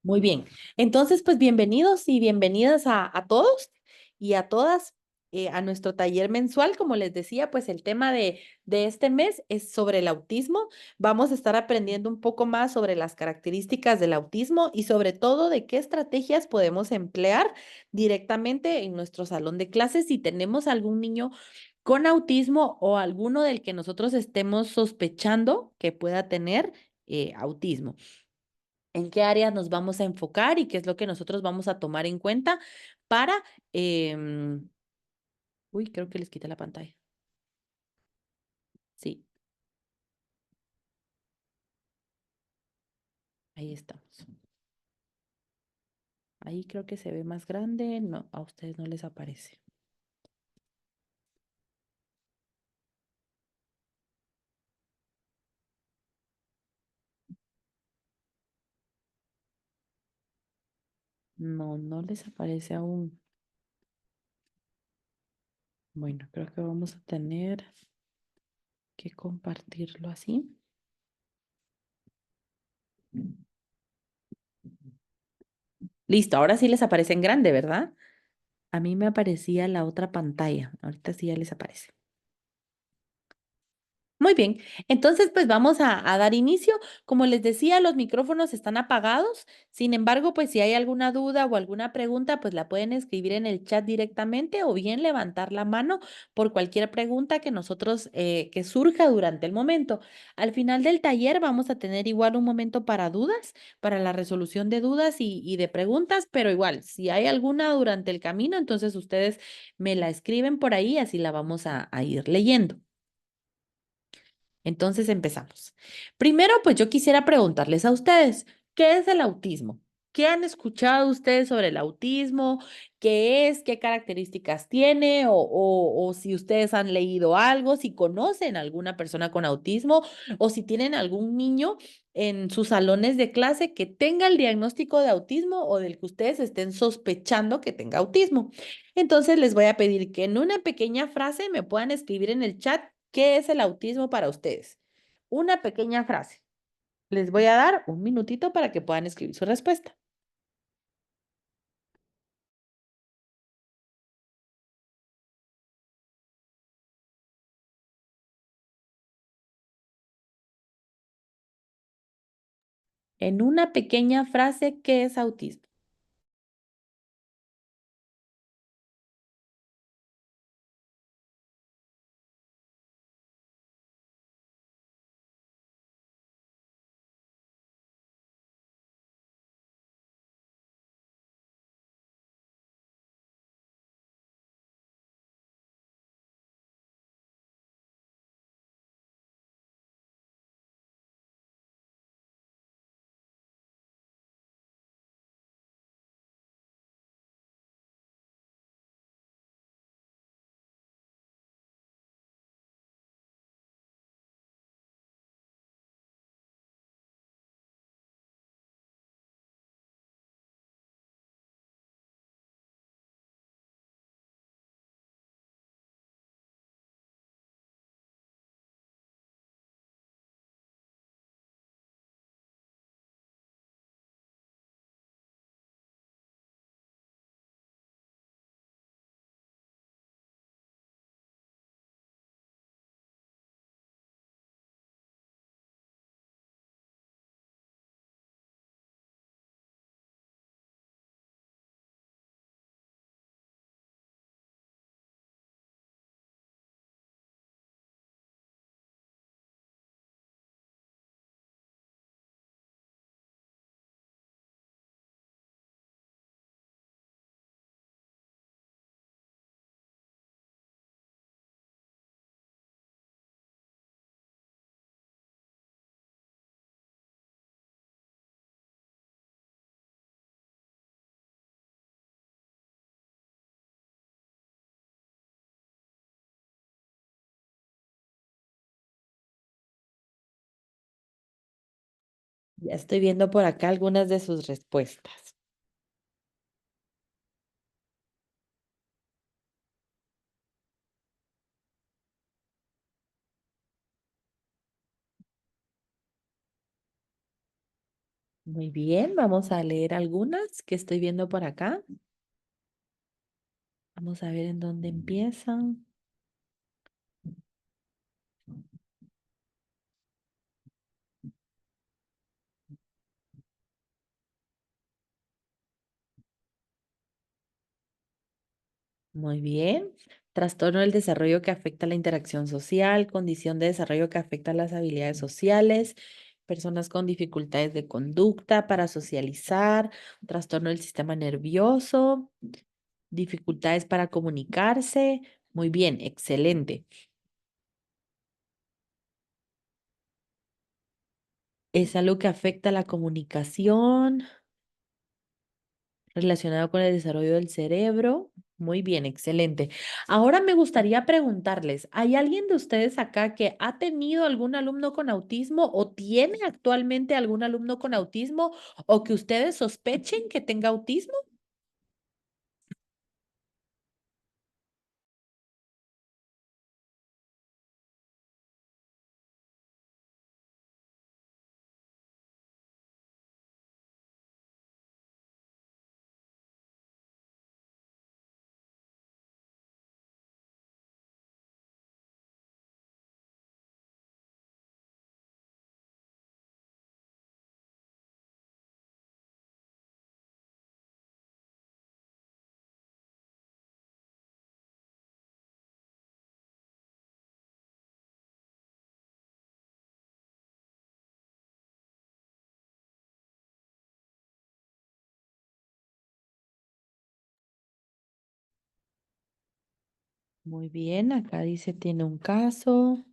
Muy bien. Entonces, pues bienvenidos y bienvenidas a todos y a todas a nuestro taller mensual. Como les decía, pues el tema de este mes es sobre el autismo. Vamos a estar aprendiendo un poco más sobre las características del autismo y sobre todo de qué estrategias podemos emplear directamente en nuestro salón de clases si tenemos algún niño con autismo o alguno del que nosotros estemos sospechando que pueda tener autismo. En qué áreas nos vamos a enfocar y qué es lo que nosotros vamos a tomar en cuenta para... em, uy, creo que les quité la pantalla. Sí, ahí estamos. Ahí creo que se ve más grande. No, a ustedes no les aparece. No, no les aparece aún. Bueno, creo que vamos a tener que compartirlo así. Listo, ahora sí les aparece en grande, ¿verdad? A mí me aparecía la otra pantalla. Ahorita sí ya les aparece. Muy bien, entonces pues vamos a dar inicio. Como les decía, los micrófonos están apagados. Sin embargo, pues si hay alguna duda o alguna pregunta, pues la pueden escribir en el chat directamente o bien levantar la mano por cualquier pregunta que nosotros, que surja durante el momento. Al final del taller vamos a tener igual un momento para dudas, para la resolución de dudas y de preguntas, pero igual, si hay alguna durante el camino, entonces ustedes me la escriben por ahí, así la vamos a ir leyendo. Entonces empezamos. Primero, pues yo quisiera preguntarles a ustedes, ¿qué es el autismo? ¿Qué han escuchado ustedes sobre el autismo? ¿Qué es? ¿Qué características tiene? O si ustedes han leído algo, si conocen a alguna persona con autismo o si tienen algún niño en sus salones de clase que tenga el diagnóstico de autismo o del que ustedes estén sospechando que tenga autismo. Entonces les voy a pedir que en una pequeña frase me puedan escribir en el chat qué es el autismo para ustedes. Una pequeña frase. Les voy a dar un minutito para que puedan escribir su respuesta. En una pequeña frase, ¿qué es autismo? Ya estoy viendo por acá algunas de sus respuestas. Muy bien, vamos a leer algunas que estoy viendo por acá. Vamos a ver en dónde empiezan. Muy bien. Trastorno del desarrollo que afecta la interacción social, condición de desarrollo que afecta las habilidades sociales, personas con dificultades de conducta para socializar, trastorno del sistema nervioso, dificultades para comunicarse. Muy bien, excelente. Es algo que afecta la comunicación, relacionado con el desarrollo del cerebro. Muy bien, excelente. Ahora me gustaría preguntarles, ¿hay alguien de ustedes acá que ha tenido algún alumno con autismo o tiene actualmente algún alumno con autismo o que ustedes sospechen que tenga autismo? Muy bien, acá dice tiene un caso.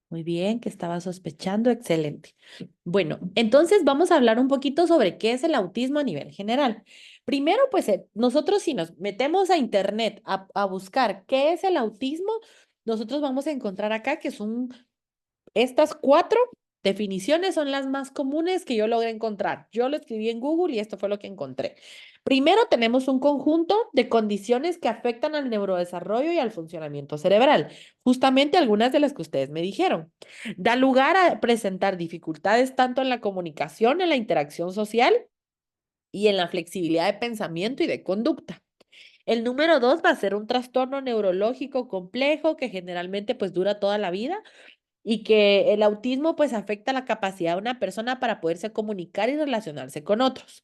Muy bien, que estaba sospechando, excelente. Bueno, entonces vamos a hablar un poquito sobre qué es el autismo a nivel general. Primero, pues nosotros si nos metemos a internet a buscar qué es el autismo, nosotros vamos a encontrar acá que son estas cuatro definiciones son las más comunes que yo logré encontrar. Yo lo escribí en Google y esto fue lo que encontré. Primero tenemos un conjunto de condiciones que afectan al neurodesarrollo y al funcionamiento cerebral, justamente algunas de las que ustedes me dijeron. Da lugar a presentar dificultades tanto en la comunicación, en la interacción social y en la flexibilidad de pensamiento y de conducta. El número dos va a ser un trastorno neurológico complejo que generalmente pues dura toda la vida y que el autismo pues afecta la capacidad de una persona para poderse comunicar y relacionarse con otros.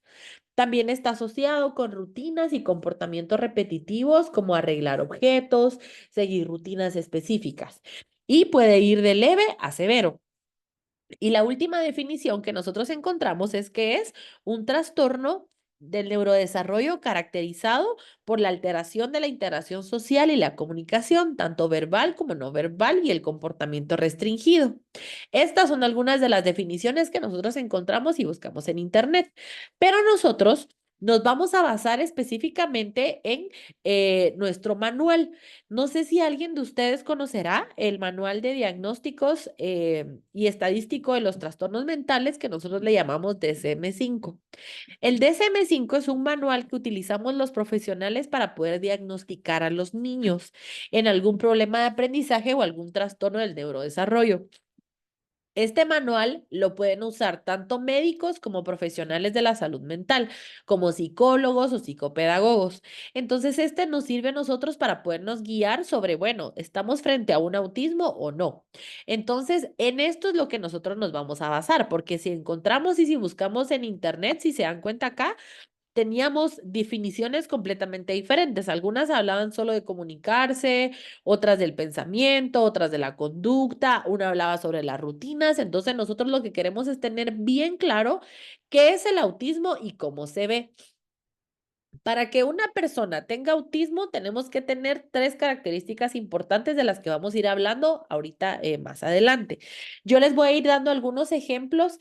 También está asociado con rutinas y comportamientos repetitivos como arreglar objetos, seguir rutinas específicas y puede ir de leve a severo. Y la última definición que nosotros encontramos es que es un trastorno del neurodesarrollo caracterizado por la alteración de la interacción social y la comunicación, tanto verbal como no verbal, y el comportamiento restringido. Estas son algunas de las definiciones que nosotros encontramos y buscamos en Internet, pero nosotros nos vamos a basar específicamente en nuestro manual. No sé si alguien de ustedes conocerá el manual de diagnósticos y estadístico de los trastornos mentales que nosotros le llamamos DSM-5. El DSM-5 es un manual que utilizamos los profesionales para poder diagnosticar a los niños en algún problema de aprendizaje o algún trastorno del neurodesarrollo. Este manual lo pueden usar tanto médicos como profesionales de la salud mental, como psicólogos o psicopedagogos. Entonces, este nos sirve a nosotros para podernos guiar sobre, bueno, ¿estamos frente a un autismo o no? Entonces, en esto es lo que nosotros nos vamos a basar, porque si encontramos y si buscamos en internet, si se dan cuenta acá, teníamos definiciones completamente diferentes. Algunas hablaban solo de comunicarse, otras del pensamiento, otras de la conducta, una hablaba sobre las rutinas. Entonces nosotros lo que queremos es tener bien claro qué es el autismo y cómo se ve. Para que una persona tenga autismo, tenemos que tener tres características importantes de las que vamos a ir hablando ahorita más adelante. Yo les voy a ir dando algunos ejemplos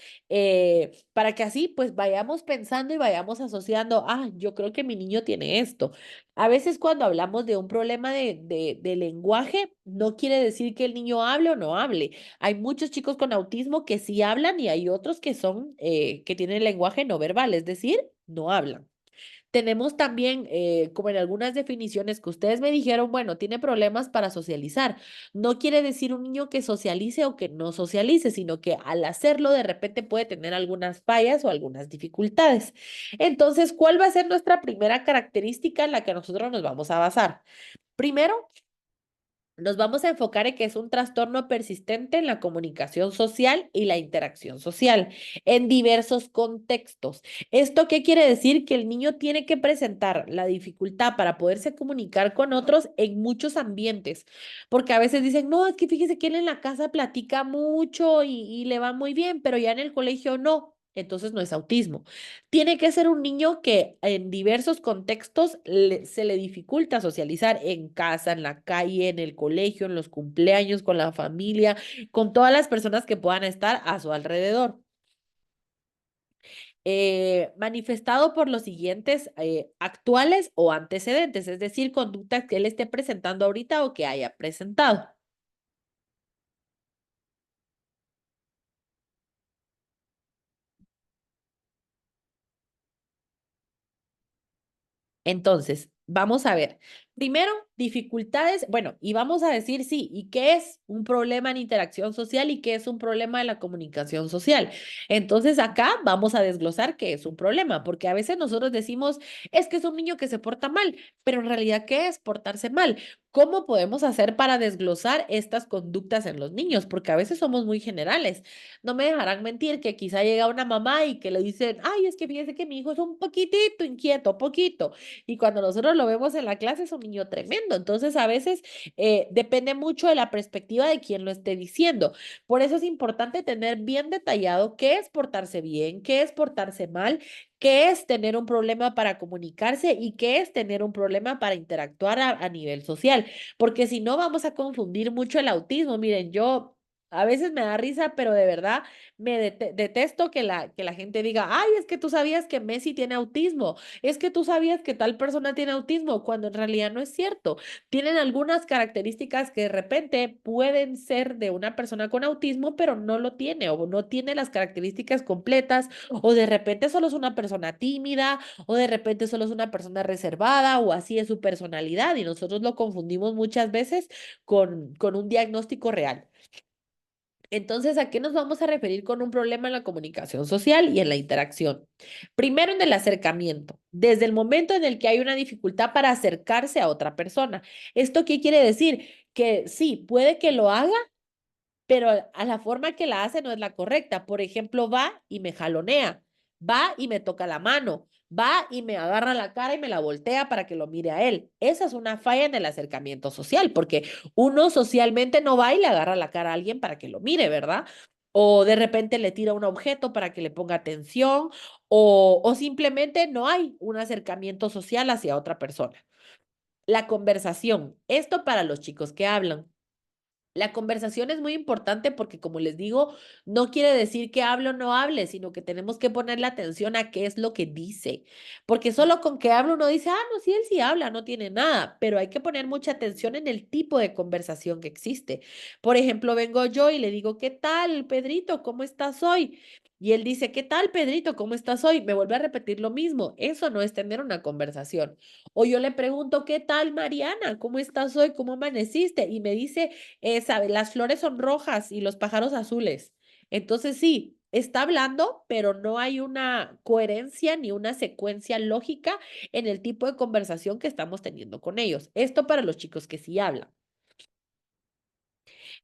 para que así pues vayamos pensando y vayamos asociando, ah, yo creo que mi niño tiene esto. A veces cuando hablamos de un problema de lenguaje, no quiere decir que el niño hable o no hable. Hay muchos chicos con autismo que sí hablan y hay otros que son, que tienen lenguaje no verbal, es decir, no hablan. Tenemos también, como en algunas definiciones que ustedes me dijeron, bueno, tiene problemas para socializar. No quiere decir un niño que socialice o que no socialice, sino que al hacerlo de repente puede tener algunas fallas o algunas dificultades. Entonces, ¿cuál va a ser nuestra primera característica en la que nosotros nos vamos a basar? Primero, nos vamos a enfocar en que es un trastorno persistente en la comunicación social y la interacción social en diversos contextos. ¿Esto qué quiere decir? Que el niño tiene que presentar la dificultad para poderse comunicar con otros en muchos ambientes, porque a veces dicen, no, es que fíjese que él en la casa platica mucho y le va muy bien, pero ya en el colegio no. Entonces no es autismo. Tiene que ser un niño que en diversos contextos se le dificulta socializar en casa, en la calle, en el colegio, en los cumpleaños, con la familia, con todas las personas que puedan estar a su alrededor. Manifestado por los siguientes actuales o antecedentes, es decir, conductas que él esté presentando ahorita o que haya presentado. Entonces, vamos a ver. Primero, dificultades, bueno, y vamos a decir sí, ¿y qué es un problema en interacción social y qué es un problema de la comunicación social? Entonces, acá vamos a desglosar qué es un problema, porque a veces nosotros decimos, es que es un niño que se porta mal, pero en realidad, ¿qué es portarse mal? ¿Cómo podemos hacer para desglosar estas conductas en los niños? Porque a veces somos muy generales. No me dejarán mentir que quizá llega una mamá y que le dicen, ay, es que fíjese que mi hijo es un poquitito inquieto, poquito. Y cuando nosotros lo vemos en la clase es un niño tremendo. Entonces, a veces depende mucho de la perspectiva de quien lo esté diciendo. Por eso es importante tener bien detallado qué es portarse bien, qué es portarse mal, qué es tener un problema para comunicarse y qué es tener un problema para interactuar a nivel social. Porque si no, vamos a confundir mucho el autismo. Miren, yo... A veces me da risa, pero de verdad me detesto que la gente diga, ay, es que tú sabías que Messi tiene autismo, es que tú sabías que tal persona tiene autismo, cuando en realidad no es cierto. Tienen algunas características que de repente pueden ser de una persona con autismo, pero no lo tiene o no tiene las características completas, o de repente solo es una persona tímida, o de repente solo es una persona reservada, o así es su personalidad, y nosotros lo confundimos muchas veces con un diagnóstico real. Entonces, ¿a qué nos vamos a referir con un problema en la comunicación social y en la interacción? Primero, en el acercamiento, desde el momento en el que hay una dificultad para acercarse a otra persona. ¿Esto qué quiere decir? Que sí, puede que lo haga, pero a la forma que la hace no es la correcta. Por ejemplo, va y me jalonea, va y me toca la mano, va y me agarra la cara y me la voltea para que lo mire a él. Esa es una falla en el acercamiento social, porque uno socialmente no va y le agarra la cara a alguien para que lo mire, ¿verdad? O de repente le tira un objeto para que le ponga atención, o simplemente no hay un acercamiento social hacia otra persona. La conversación, esto para los chicos que hablan. La conversación es muy importante porque, como les digo, no quiere decir que hable o no hable, sino que tenemos que ponerle atención a qué es lo que dice. Porque solo con que hable uno dice, ah, no, sí, él sí habla, no tiene nada, pero hay que poner mucha atención en el tipo de conversación que existe. Por ejemplo, vengo yo y le digo, ¿qué tal, Pedrito? ¿Cómo estás hoy? Y él dice, ¿qué tal, Pedrito? ¿Cómo estás hoy? Me vuelve a repetir lo mismo. Eso no es tener una conversación. O yo le pregunto, ¿qué tal, Mariana? ¿Cómo estás hoy? ¿Cómo amaneciste? Y me dice, sabe, las flores son rojas y los pájaros azules. Entonces sí, está hablando, pero no hay una coherencia ni una secuencia lógica en el tipo de conversación que estamos teniendo con ellos. Esto para los chicos que sí hablan.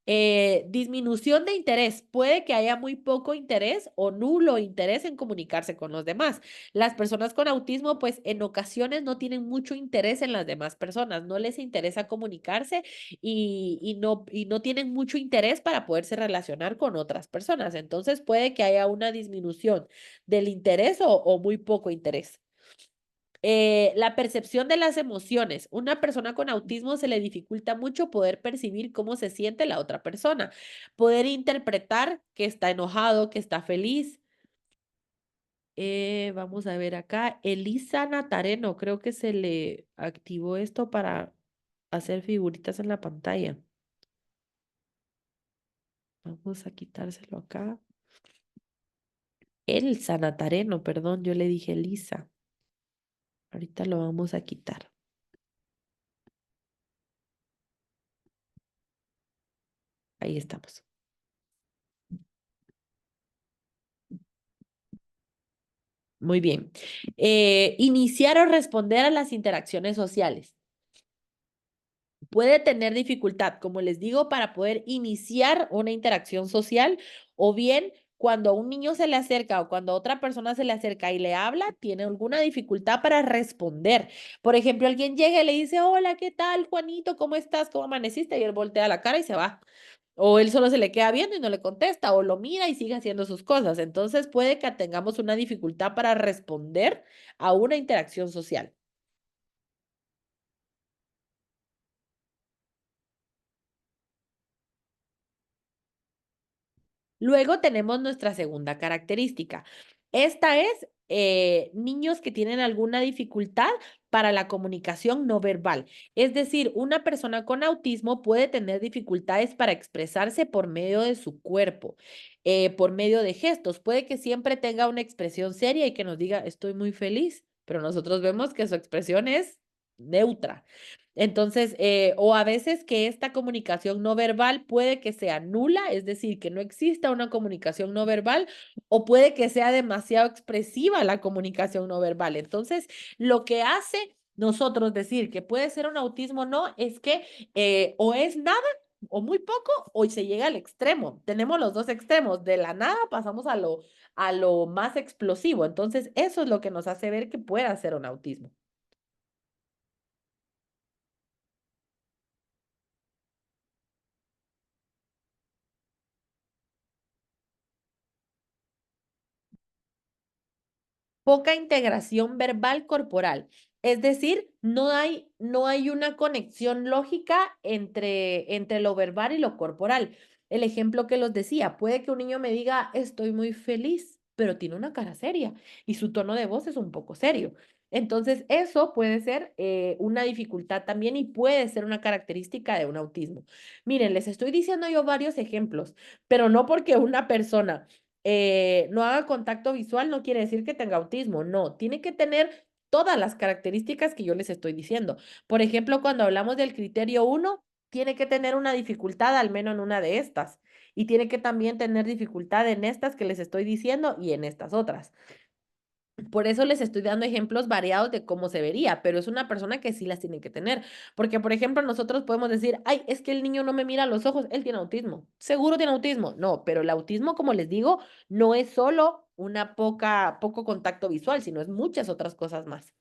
Disminución de interés. Puede que haya muy poco interés o nulo interés en comunicarse con los demás. Las personas con autismo, pues en ocasiones no tienen mucho interés en las demás personas, no les interesa comunicarse y no tienen mucho interés para poderse relacionar con otras personas. Entonces puede que haya una disminución del interés o muy poco interés. La percepción de las emociones. Una persona con autismo se le dificulta mucho poder percibir cómo se siente la otra persona, poder interpretar que está enojado, que está feliz. Vamos a ver acá, Elisa Natareno, creo que se le activó esto para hacer figuritas en la pantalla. Vamos a quitárselo acá. Elsa Natareno, perdón, yo le dije Elisa. Ahorita lo vamos a quitar. Ahí estamos. Muy bien. Iniciar o responder a las interacciones sociales. Puede tener dificultad, como les digo, para poder iniciar una interacción social o bien cuando a un niño se le acerca o cuando a otra persona se le acerca y le habla, tiene alguna dificultad para responder. Por ejemplo, alguien llega y le dice, hola, ¿qué tal, Juanito? ¿Cómo estás? ¿Cómo amaneciste? Y él voltea la cara y se va. O él solo se le queda viendo y no le contesta, o lo mira y sigue haciendo sus cosas. Entonces puede que tengamos una dificultad para responder a una interacción social. Luego tenemos nuestra segunda característica. Esta es niños que tienen alguna dificultad para la comunicación no verbal. Es decir, una persona con autismo puede tener dificultades para expresarse por medio de su cuerpo, por medio de gestos. Puede que siempre tenga una expresión seria y que nos diga, estoy muy feliz, pero nosotros vemos que su expresión es neutra. Entonces, o a veces que esta comunicación no verbal puede que sea nula, es decir, que no exista una comunicación no verbal, o puede que sea demasiado expresiva la comunicación no verbal. Entonces, lo que hace nosotros decir que puede ser un autismo no es que o es nada o muy poco o se llega al extremo. Tenemos los dos extremos, de la nada pasamos a lo más explosivo. Entonces, eso es lo que nos hace ver que puede ser un autismo. Poca integración verbal corporal. Es decir, no hay una conexión lógica entre lo verbal y lo corporal. El ejemplo que los decía, puede que un niño me diga, estoy muy feliz, pero tiene una cara seria y su tono de voz es un poco serio. Entonces, eso puede ser una dificultad también y puede ser una característica de un autismo. Miren, les estoy diciendo yo varios ejemplos, pero no porque una persona no haga contacto visual no quiere decir que tenga autismo, no, tiene que tener todas las características que yo les estoy diciendo. Por ejemplo, cuando hablamos del criterio uno, tiene que tener una dificultad al menos en una de estas y tiene que también tener dificultad en estas que les estoy diciendo y en estas otras. Por eso les estoy dando ejemplos variados de cómo se vería, pero es una persona que sí las tiene que tener. Porque, por ejemplo, nosotros podemos decir, ay, es que el niño no me mira a los ojos, él tiene autismo. Seguro tiene autismo. No, pero el autismo, como les digo, no es solo poco contacto visual, sino es muchas otras cosas más.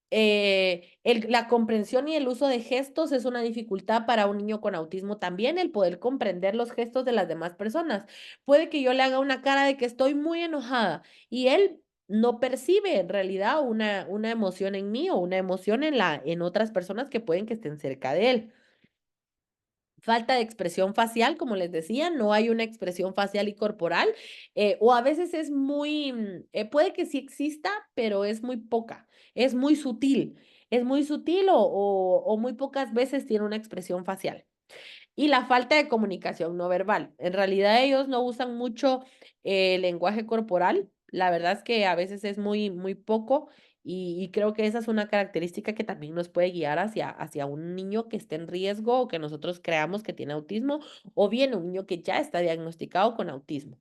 La comprensión y el uso de gestos es una dificultad para un niño con autismo también, el poder comprender los gestos de las demás personas. Puede que yo le haga una cara de que estoy muy enojada y él no percibe en realidad una emoción en mí o una emoción en otras personas que pueden que estén cerca de él. Falta de expresión facial, como les decía, no hay una expresión facial y corporal, o a veces es puede que sí exista, pero es muy poca, es muy sutil o muy pocas veces tiene una expresión facial. Y la falta de comunicación no verbal. En realidad ellos no usan mucho lenguaje corporal. La verdad es que a veces es muy poco y creo que esa es una característica que también nos puede guiar hacia un niño que esté en riesgo o que nosotros creamos que tiene autismo o bien un niño que ya está diagnosticado con autismo.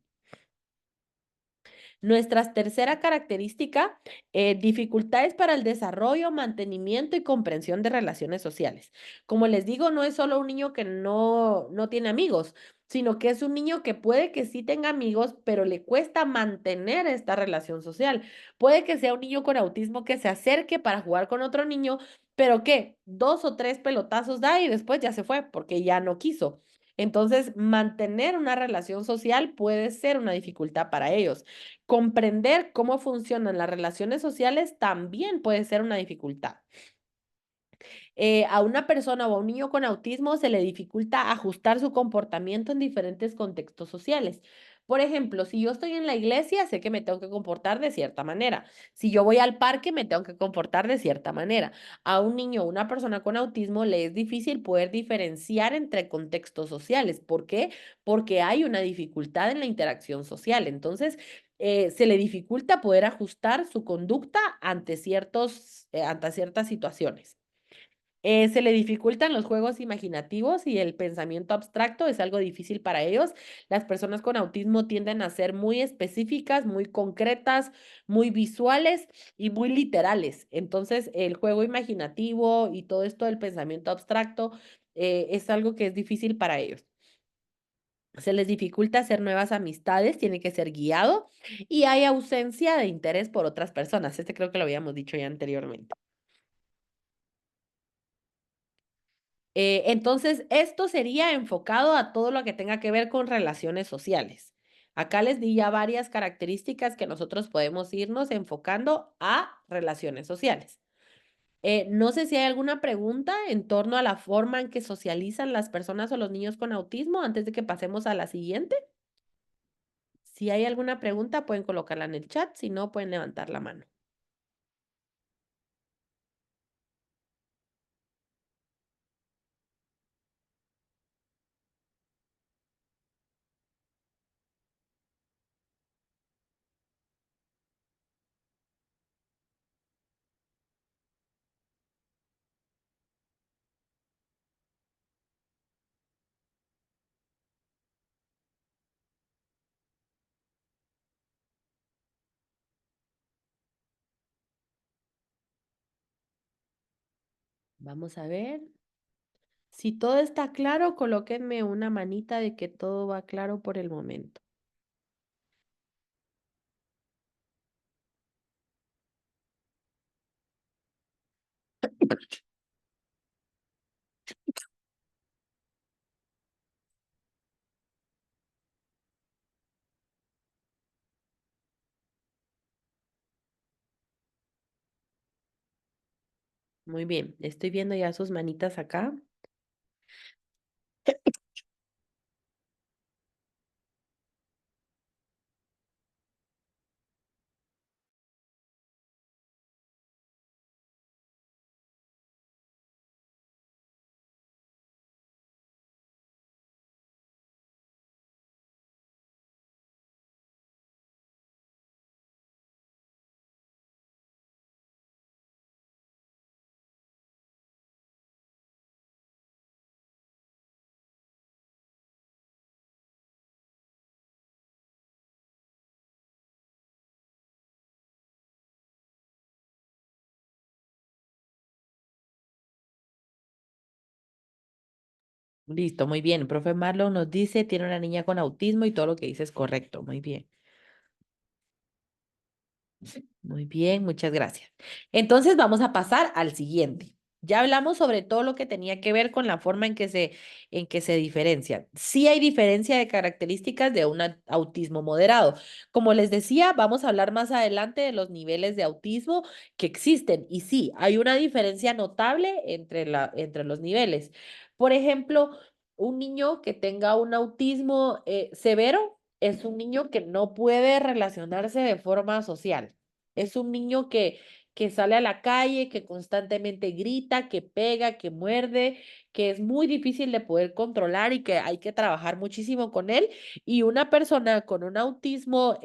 Nuestra tercera característica, dificultades para el desarrollo, mantenimiento y comprensión de relaciones sociales. Como les digo, no es solo un niño que no tiene amigos, sino que es un niño que puede que sí tenga amigos, pero le cuesta mantener esta relación social. Puede que sea un niño con autismo que se acerque para jugar con otro niño, pero que dos o tres pelotazos da y después ya se fue porque ya no quiso. Entonces, mantener una relación social puede ser una dificultad para ellos. Comprender cómo funcionan las relaciones sociales también puede ser una dificultad. A una persona o a un niño con autismo se le dificulta ajustar su comportamiento en diferentes contextos sociales. Por ejemplo, si yo estoy en la iglesia, sé que me tengo que comportar de cierta manera. Si yo voy al parque, me tengo que comportar de cierta manera. A un niño o una persona con autismo le es difícil poder diferenciar entre contextos sociales. ¿Por qué? Porque hay una dificultad en la interacción social. Entonces, se le dificulta poder ajustar su conducta ante ciertas situaciones. Se le dificultan los juegos imaginativos y el pensamiento abstracto es algo difícil para ellos. Las personas con autismo tienden a ser muy específicas, muy concretas, muy visuales y muy literales. Entonces, el juego imaginativo y todo esto del pensamiento abstracto es algo que es difícil para ellos. Se les dificulta hacer nuevas amistades, tiene que ser guiado y hay ausencia de interés por otras personas. Este creo que lo habíamos dicho ya anteriormente. Entonces, esto sería enfocado a todo lo que tenga que ver con relaciones sociales. Acá les di ya varias características que nosotros podemos irnos enfocando a relaciones sociales. No sé si hay alguna pregunta en torno a la forma en que socializan las personas o los niños con autismo antes de que pasemos a la siguiente. Si hay alguna pregunta, pueden colocarla en el chat, si no, pueden levantar la mano. Vamos a ver. Si todo está claro, colóquenme una manita de que todo va claro por el momento. Muy bien, estoy viendo ya sus manitas acá. Listo, muy bien. El profe Marlon nos dice, tiene una niña con autismo y todo lo que dice es correcto. Muy bien. Muy bien, muchas gracias. Entonces vamos a pasar al siguiente. Ya hablamos sobre todo lo que tenía que ver con la forma en que se diferencian. Sí hay diferencia de características de un autismo moderado. Como les decía, vamos a hablar más adelante de los niveles de autismo que existen. Y sí, hay una diferencia notable entre los niveles. Por ejemplo, un niño que tenga un autismo severo es un niño que no puede relacionarse de forma social. Es un niño que sale a la calle, que constantemente grita, que pega, que muerde, que es muy difícil de poder controlar y que hay que trabajar muchísimo con él. Y una persona con un autismo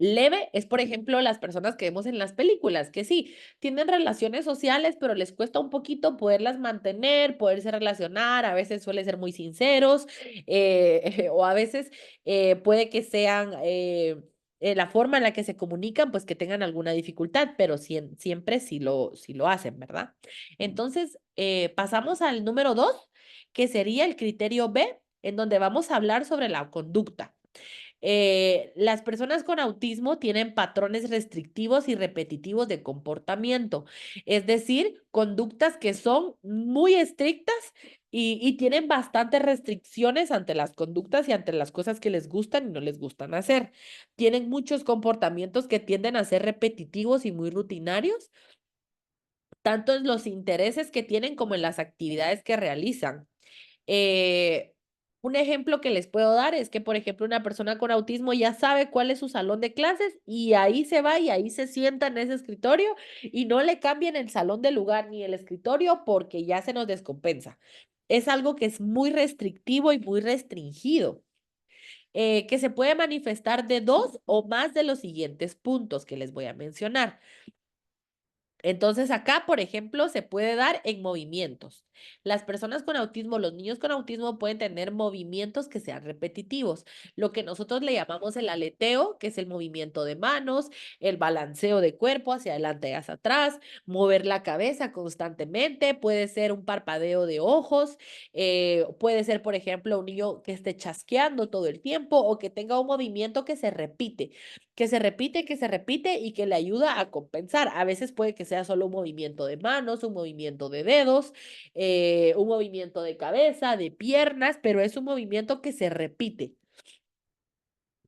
leve es, por ejemplo, las personas que vemos en las películas, que sí, tienen relaciones sociales, pero les cuesta un poquito poderlas mantener, poderse relacionar, a veces suelen ser muy sinceros, o a veces puede que sean la forma en la que se comunican, pues que tengan alguna dificultad, pero siempre sí lo hacen, ¿verdad? Entonces, pasamos al número 2, que sería el criterio B, en donde vamos a hablar sobre la conducta. Las personas con autismo tienen patrones restrictivos y repetitivos de comportamiento, es decir, conductas que son muy estrictas y tienen bastantes restricciones ante las conductas y ante las cosas que les gustan y no les gustan hacer. Tienen muchos comportamientos que tienden a ser repetitivos y muy rutinarios, tanto en los intereses que tienen como en las actividades que realizan. Eh, un ejemplo que les puedo dar es que, por ejemplo, una persona con autismo ya sabe cuál es su salón de clases y ahí se va y ahí se sienta en ese escritorio y no le cambian el salón de lugar ni el escritorio porque ya se nos descompensa. Es algo que es muy restrictivo y muy restringido. que se puede manifestar de dos o más de los siguientes puntos que les voy a mencionar. Entonces acá, por ejemplo, se puede dar en movimientos. Las personas con autismo, los niños con autismo pueden tener movimientos que sean repetitivos, lo que nosotros le llamamos el aleteo, que es el movimiento de manos, el balanceo de cuerpo hacia adelante y hacia atrás, mover la cabeza constantemente, puede ser un parpadeo de ojos, puede ser, por ejemplo, un niño que esté chasqueando todo el tiempo o que tenga un movimiento que se repite que se repite y que le ayuda a compensar. A veces puede que sea solo un movimiento de manos, un movimiento de dedos, un movimiento de cabeza, de piernas, pero es un movimiento que se repite.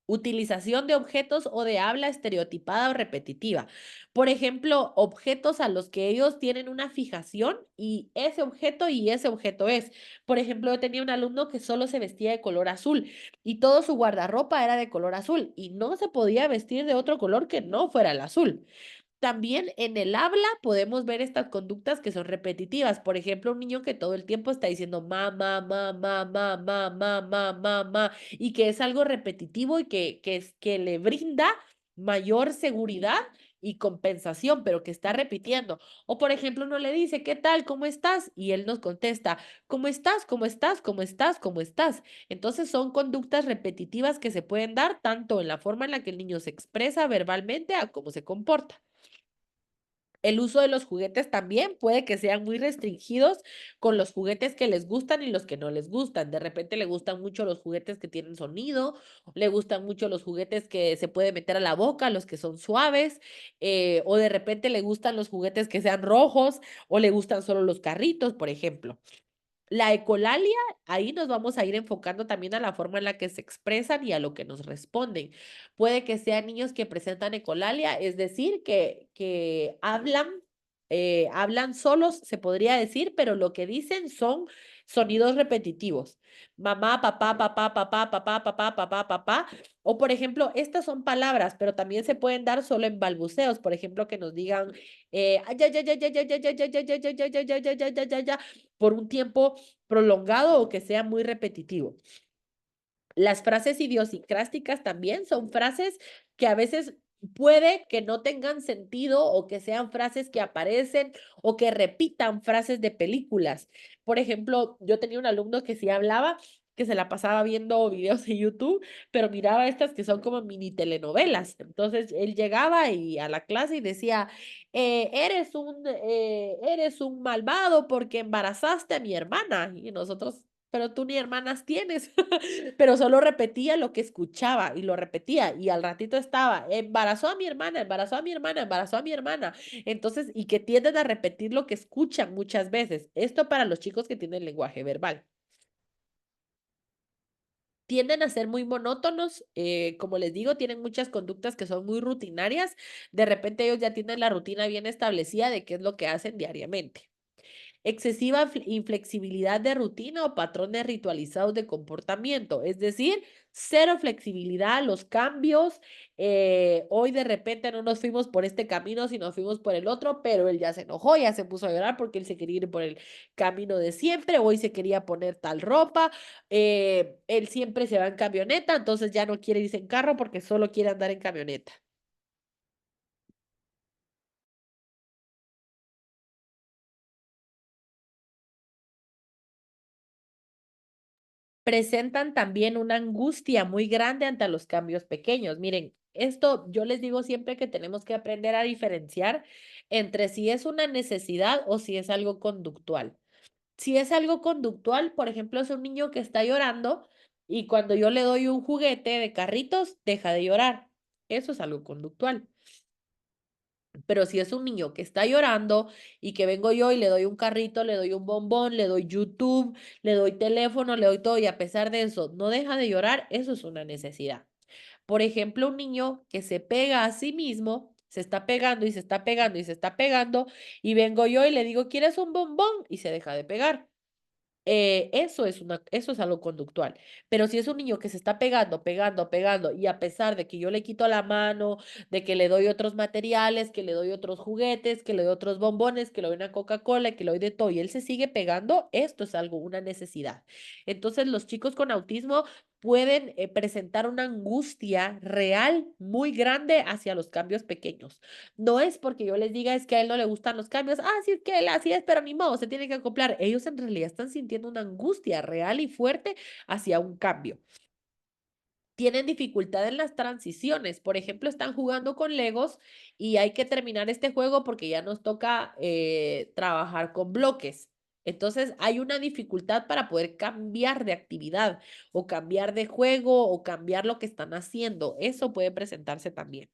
Utilización de objetos o de habla estereotipada o repetitiva. Por ejemplo, objetos a los que ellos tienen una fijación y ese objeto es. Por ejemplo, yo tenía un alumno que solo se vestía de color azul y todo su guardarropa era de color azul y no se podía vestir de otro color que no fuera el azul. También en el habla podemos ver estas conductas que son repetitivas. Por ejemplo, un niño que todo el tiempo está diciendo ma, ma, y que es algo repetitivo y que le brinda mayor seguridad y compensación, pero que está repitiendo. O por ejemplo, uno le dice, ¿qué tal? ¿Cómo estás? Y él nos contesta, ¿cómo estás? ¿Cómo estás? ¿Cómo estás? ¿Cómo estás? Entonces son conductas repetitivas que se pueden dar tanto en la forma en la que el niño se expresa verbalmente a cómo se comporta. El uso de los juguetes también puede que sean muy restringidos con los juguetes que les gustan y los que no les gustan. De repente le gustan mucho los juguetes que tienen sonido, le gustan mucho los juguetes que se puede meter a la boca, los que son suaves, o de repente le gustan los juguetes que sean rojos o le gustan solo los carritos, por ejemplo. La ecolalia, ahí nos vamos a ir enfocando también a la forma en la que se expresan y a lo que nos responden. Puede que sean niños que presentan ecolalia, es decir, que hablan solos, se podría decir, pero lo que dicen son sonidos repetitivos. Mamá, papá, papá, papá, papá, papá, papá, papá. O por ejemplo, estas son palabras, pero también se pueden dar solo en balbuceos. Por ejemplo, que nos digan, ya, ya, ya, ya, ya, ya, ya, ya, ya, ya, ya, ya, ya, ya, ya, ya, ya, ya, por un tiempo prolongado o que sea muy repetitivo. Las frases idiosincrásticas también son frases que a veces puede que no tengan sentido o que sean frases que aparecen o que repitan frases de películas. Por ejemplo, yo tenía un alumno que sí hablaba, que se la pasaba viendo videos en YouTube, pero miraba estas que son como mini telenovelas. Entonces él llegaba y a la clase y decía, eres un malvado porque embarazaste a mi hermana. Y nosotros, pero tú ni hermanas tienes. Pero solo repetía lo que escuchaba y lo repetía y al ratito estaba, embarazó a mi hermana, embarazó a mi hermana, embarazó a mi hermana. Entonces, y que tienden a repetir lo que escuchan muchas veces. Esto para los chicos que tienen lenguaje verbal. Tienden a ser muy monótonos, como les digo, tienen muchas conductas que son muy rutinarias. De repente ellos ya tienen la rutina bien establecida de qué es lo que hacen diariamente. Excesiva inflexibilidad de rutina o patrones ritualizados de comportamiento, es decir, cero flexibilidad a los cambios. Hoy de repente no nos fuimos por este camino, sino nos fuimos por el otro, pero él ya se enojó, ya se puso a llorar porque él se quería ir por el camino de siempre, hoy se quería poner tal ropa, él siempre se va en camioneta, entonces ya no quiere irse en carro porque solo quiere andar en camioneta. Presentan también una angustia muy grande ante los cambios pequeños. Miren, esto yo les digo siempre que tenemos que aprender a diferenciar entre si es una necesidad o si es algo conductual. Si es algo conductual, por ejemplo, es un niño que está llorando y cuando yo le doy un juguete de carritos, deja de llorar. Eso es algo conductual. Pero si es un niño que está llorando y que vengo yo y le doy un carrito, le doy un bombón, le doy YouTube, le doy teléfono, le doy todo y a pesar de eso no deja de llorar, eso es una necesidad. Por ejemplo, un niño que se pega a sí mismo, se está pegando y se está pegando y se está pegando y vengo yo y le digo, ¿quieres un bombón? Y se deja de pegar. Eso es algo conductual. Pero si es un niño que se está pegando, pegando, pegando, y a pesar de que yo le quito la mano, de que le doy otros materiales, que le doy otros juguetes, que le doy otros bombones, que le doy una Coca-Cola, que le doy de todo, y él se sigue pegando, esto es algo, una necesidad. Entonces, los chicos con autismo pueden presentar una angustia real muy grande hacia los cambios pequeños. No es porque yo les diga es que a él no le gustan los cambios, sí es que él así es, pero ni modo, se tiene que acoplar. Ellos en realidad están sintiendo una angustia real y fuerte hacia un cambio. Tienen dificultad en las transiciones. Por ejemplo, están jugando con Legos y hay que terminar este juego porque ya nos toca trabajar con bloques. Entonces, hay una dificultad para poder cambiar de actividad o cambiar de juego o cambiar lo que están haciendo. Eso puede presentarse también.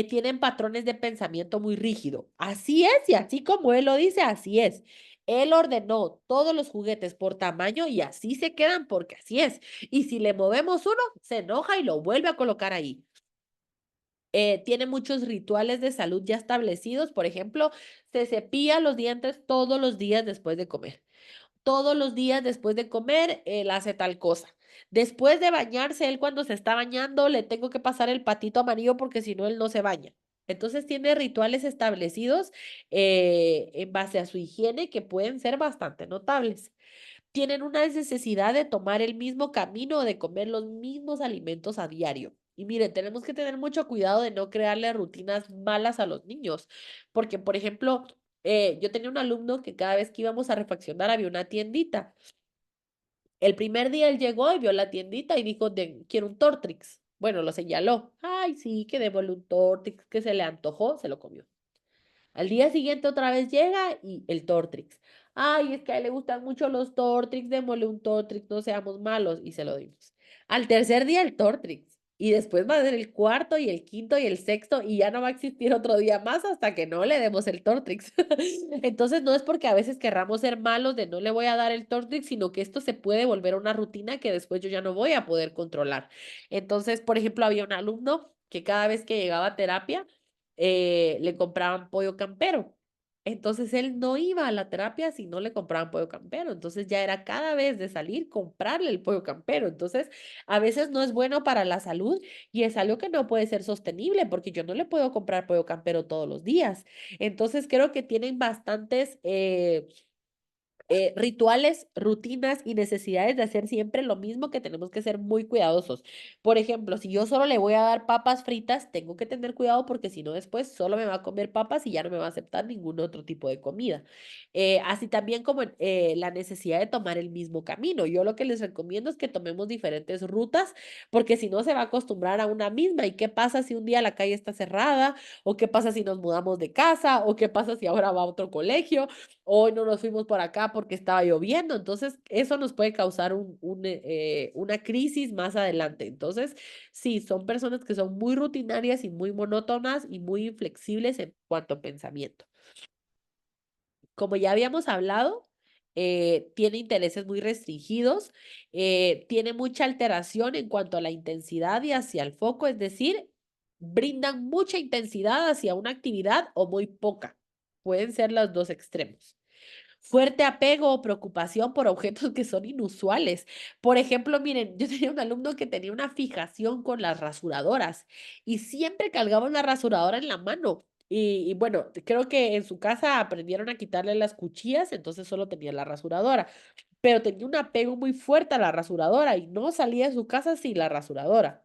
Tienen patrones de pensamiento muy rígido. Así es, y así como él lo dice, así es. Él ordenó todos los juguetes por tamaño y así se quedan porque así es. Y si le movemos uno, se enoja y lo vuelve a colocar ahí. Tiene muchos rituales de salud ya establecidos. Por ejemplo, se cepilla los dientes todos los días después de comer. Todos los días después de comer, él hace tal cosa. Después de bañarse, él cuando se está bañando, le tengo que pasar el patito amarillo porque si no, él no se baña. Entonces tiene rituales establecidos en base a su higiene que pueden ser bastante notables. Tienen una necesidad de tomar el mismo camino, de comer los mismos alimentos a diario. Y miren, tenemos que tener mucho cuidado de no crearle rutinas malas a los niños, porque, por ejemplo, yo tenía un alumno que cada vez que íbamos a refaccionar había una tiendita. El primer día él llegó y vio la tiendita y dijo, quiero un Tortrix. Bueno, lo señaló. Ay, sí, que démosle un Tortrix, que se le antojó, se lo comió. Al día siguiente otra vez llega y el Tortrix. Ay, es que a él le gustan mucho los Tortrix, démosle un Tortrix, no seamos malos, y se lo dimos. Al tercer día el Tortrix. Y después va a ser el cuarto y el quinto y el sexto y ya no va a existir otro día más hasta que no le demos el Tortrix. Entonces no es porque a veces querramos ser malos de no le voy a dar el Tortrix, sino que esto se puede volver una rutina que después yo ya no voy a poder controlar. Entonces, por ejemplo, había un alumno que cada vez que llegaba a terapia, le compraban pollo campero. Entonces él no iba a la terapia si no le compraban pollo campero. Entonces ya era cada vez de salir comprarle el pollo campero. Entonces a veces no es bueno para la salud y es algo que no puede ser sostenible porque yo no le puedo comprar pollo campero todos los días. Entonces creo que tienen bastantes rituales, rutinas y necesidades de hacer siempre lo mismo que tenemos que ser muy cuidadosos. Por ejemplo, si yo solo le voy a dar papas fritas, tengo que tener cuidado porque si no después solo me va a comer papas y ya no me va a aceptar ningún otro tipo de comida. Así también como la necesidad de tomar el mismo camino. Yo lo que les recomiendo es que tomemos diferentes rutas porque si no se va a acostumbrar a una misma. ¿Y qué pasa si un día la calle está cerrada? ¿O qué pasa si nos mudamos de casa? ¿O qué pasa si ahora va a otro colegio? Hoy no nos fuimos por acá porque estaba lloviendo, entonces eso nos puede causar una crisis más adelante. Entonces, sí, son personas que son muy rutinarias y muy monótonas y muy inflexibles en cuanto a pensamiento. Como ya habíamos hablado, tiene intereses muy restringidos, tiene mucha alteración en cuanto a la intensidad y hacia el foco, es decir, brindan mucha intensidad hacia una actividad o muy poca. Pueden ser los dos extremos. Fuerte apego o preocupación por objetos que son inusuales. Por ejemplo, miren, yo tenía un alumno que tenía una fijación con las rasuradoras y siempre cargaba una rasuradora en la mano. Y bueno, creo que en su casa aprendieron a quitarle las cuchillas, entonces solo tenía la rasuradora, pero tenía un apego muy fuerte a la rasuradora y no salía de su casa sin la rasuradora.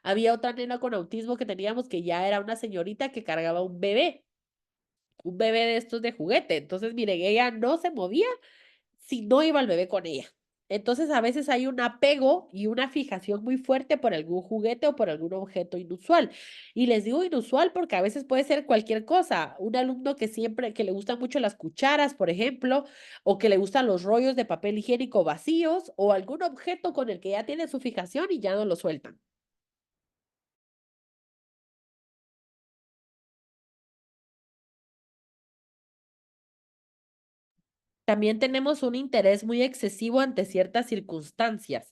Había otra nena con autismo que teníamos que ya era una señorita que cargaba un bebé de estos de juguete. Entonces, miren, ella no se movía si no iba el bebé con ella. Entonces, a veces hay un apego y una fijación muy fuerte por algún juguete o por algún objeto inusual. Y les digo inusual porque a veces puede ser cualquier cosa. Un alumno que siempre, que le gustan mucho las cucharas, por ejemplo, o que le gustan los rollos de papel higiénico vacíos, o algún objeto con el que ya tiene su fijación y ya no lo sueltan. También tenemos un interés muy excesivo ante ciertas circunstancias,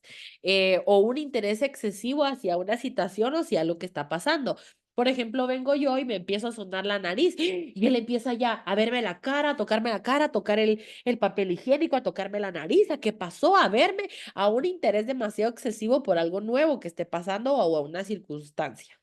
o un interés excesivo hacia una situación o hacia lo que está pasando. Por ejemplo, vengo yo y me empiezo a sonar la nariz y él empieza ya a verme la cara, a tocarme la cara, a tocar el papel higiénico, a tocarme la nariz, a qué pasó, a verme, a un interés demasiado excesivo por algo nuevo que esté pasando o a una circunstancia.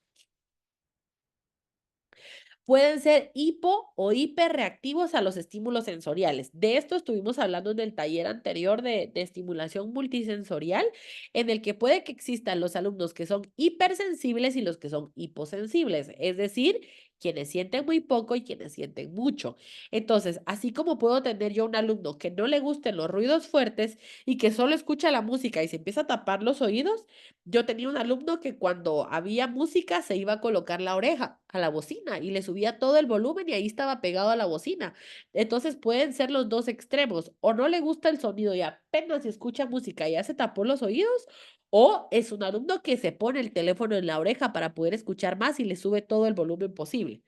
pueden ser hipo o hiperreactivos a los estímulos sensoriales. De esto estuvimos hablando en el taller anterior de estimulación multisensorial, en el que puede que existan los alumnos que son hipersensibles y los que son hiposensibles, es decir, quienes sienten muy poco y quienes sienten mucho. Entonces, así como puedo tener yo un alumno que no le gusten los ruidos fuertes y que solo escucha la música y se empieza a tapar los oídos, yo tenía un alumno que cuando había música se iba a colocar la oreja a la bocina y le subía todo el volumen y ahí estaba pegado a la bocina. Entonces pueden ser los dos extremos, o no le gusta el sonido y apenas escucha música y ya se tapó los oídos, o es un alumno que se pone el teléfono en la oreja para poder escuchar más y le sube todo el volumen posible.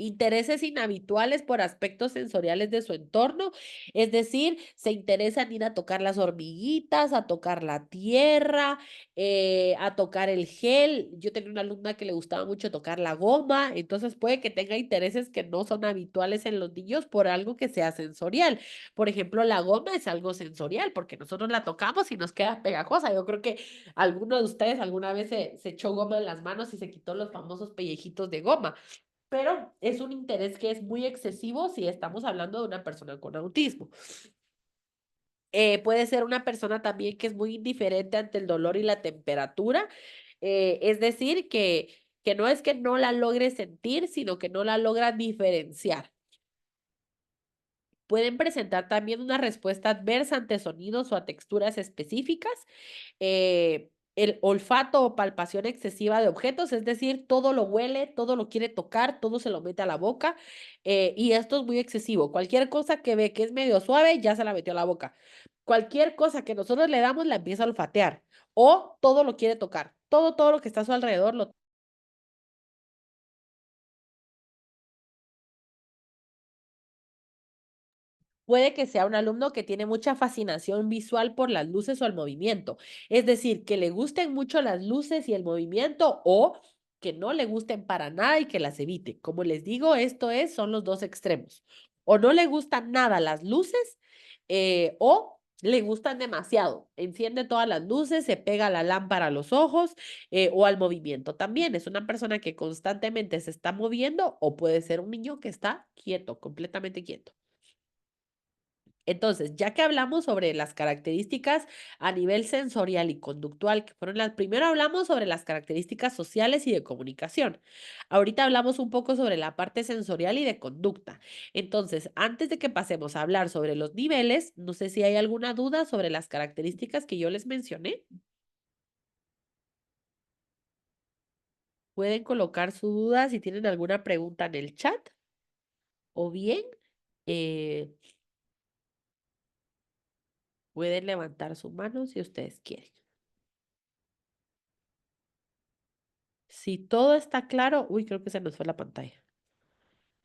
Intereses inhabituales por aspectos sensoriales de su entorno, es decir, se interesa en ir a tocar las hormiguitas, a tocar la tierra, a tocar el gel. Yo tenía una alumna que le gustaba mucho tocar la goma, entonces puede que tenga intereses que no son habituales en los niños por algo que sea sensorial. Por ejemplo, la goma es algo sensorial porque nosotros la tocamos y nos queda pegajosa. Yo creo que alguno de ustedes alguna vez se echó goma en las manos y se quitó los famosos pellejitos de goma, pero es un interés que es muy excesivo si estamos hablando de una persona con autismo. Puede ser una persona también que es muy indiferente ante el dolor y la temperatura, es decir, que no es que no la logre sentir, sino que no la logra diferenciar. Pueden presentar también una respuesta adversa ante sonidos o a texturas específicas, el olfato o palpación excesiva de objetos, es decir, todo lo huele, todo lo quiere tocar, todo se lo mete a la boca, y esto es muy excesivo. Cualquier cosa que ve que es medio suave, ya se la metió a la boca. Cualquier cosa que nosotros le damos, la empieza a olfatear, o todo lo quiere tocar. Todo lo que está a su alrededor lo puede que sea un alumno que tiene mucha fascinación visual por las luces o el movimiento, es decir, que le gusten mucho las luces y el movimiento o que no le gusten para nada y que las evite. Como les digo, son los dos extremos. O no le gustan nada las luces o le gustan demasiado. Enciende todas las luces, se pega la lámpara a los ojos o al movimiento también. Es una persona que constantemente se está moviendo o puede ser un niño que está quieto, completamente quieto. Entonces, ya que hablamos sobre las características a nivel sensorial y conductual, que fueron las, primero hablamos sobre las características sociales y de comunicación. Ahorita hablamos un poco sobre la parte sensorial y de conducta. Entonces, antes de que pasemos a hablar sobre los niveles, no sé si hay alguna duda sobre las características que yo les mencioné. Pueden colocar su duda si tienen alguna pregunta en el chat o bien eh, pueden levantar su mano si ustedes quieren. Si todo está claro, uy, creo que se nos fue la pantalla.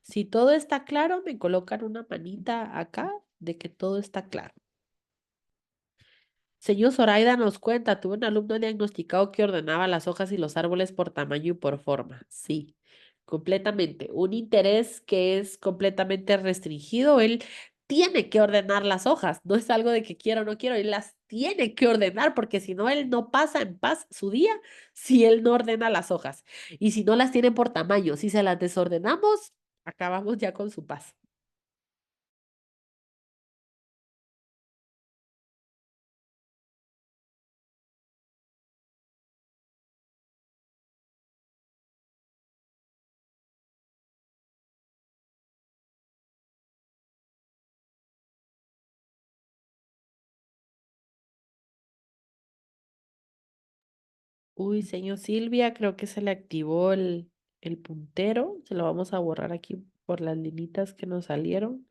Si todo está claro, me colocan una manita acá de que todo está claro. Señor Zoraida nos cuenta, tuve un alumno diagnosticado que ordenaba las hojas y los árboles por tamaño y por forma. Sí, completamente. Un interés que es completamente restringido. Él tiene que ordenar las hojas. No es algo de que quiero o no quiero. Él las tiene que ordenar porque si no, él no pasa en paz su día si él no ordena las hojas. Y si no las tiene por tamaño, si se las desordenamos, acabamos ya con su paz. Uy, señor Silvia, creo que se le activó el puntero. Se lo vamos a borrar aquí por las linitas que nos salieron.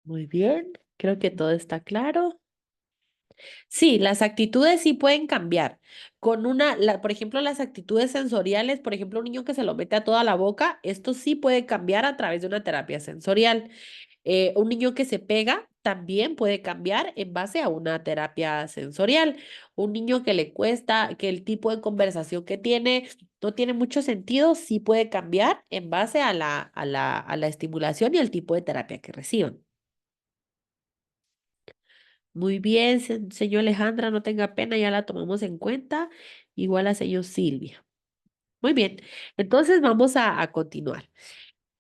Muy bien, creo que todo está claro. Sí, las actitudes sí pueden cambiar. Por ejemplo, las actitudes sensoriales, por ejemplo, un niño que se lo mete a toda la boca, esto sí puede cambiar a través de una terapia sensorial. Un niño que se pega también puede cambiar en base a una terapia sensorial. Un niño que le cuesta, que el tipo de conversación que tiene no tiene mucho sentido, sí puede cambiar en base a la estimulación y el tipo de terapia que reciban. Muy bien, señor Alejandra, no tenga pena, ya la tomamos en cuenta. Igual a señor Silvia. Muy bien, entonces vamos a continuar.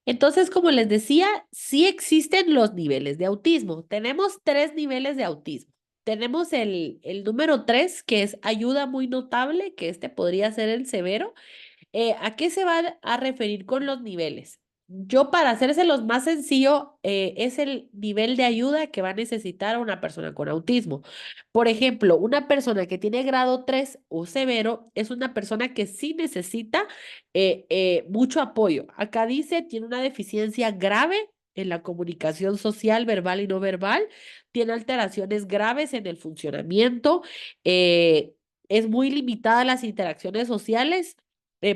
Entonces, como les decía, sí existen los niveles de autismo. Tenemos tres niveles de autismo. Tenemos el número tres, que es ayuda muy notable, que este podría ser el severo. ¿A qué se va a referir con los niveles? Yo, para hacérselos más sencillo, es el nivel de ayuda que va a necesitar una persona con autismo. Por ejemplo, una persona que tiene grado 3 o severo es una persona que sí necesita mucho apoyo. Acá dice, tiene una deficiencia grave en la comunicación social, verbal y no verbal, tiene alteraciones graves en el funcionamiento, es muy limitada a las interacciones sociales,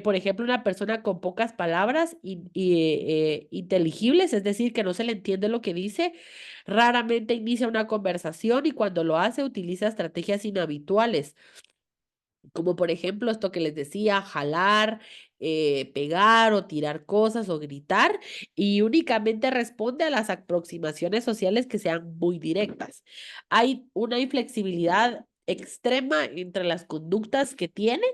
por ejemplo, una persona con pocas palabras inteligibles, es decir, que no se le entiende lo que dice, raramente inicia una conversación y cuando lo hace utiliza estrategias inhabituales, como por ejemplo esto que les decía, jalar, pegar o tirar cosas o gritar, y únicamente responde a las aproximaciones sociales que sean muy directas. Hay una inflexibilidad extrema entre las conductas que tiene,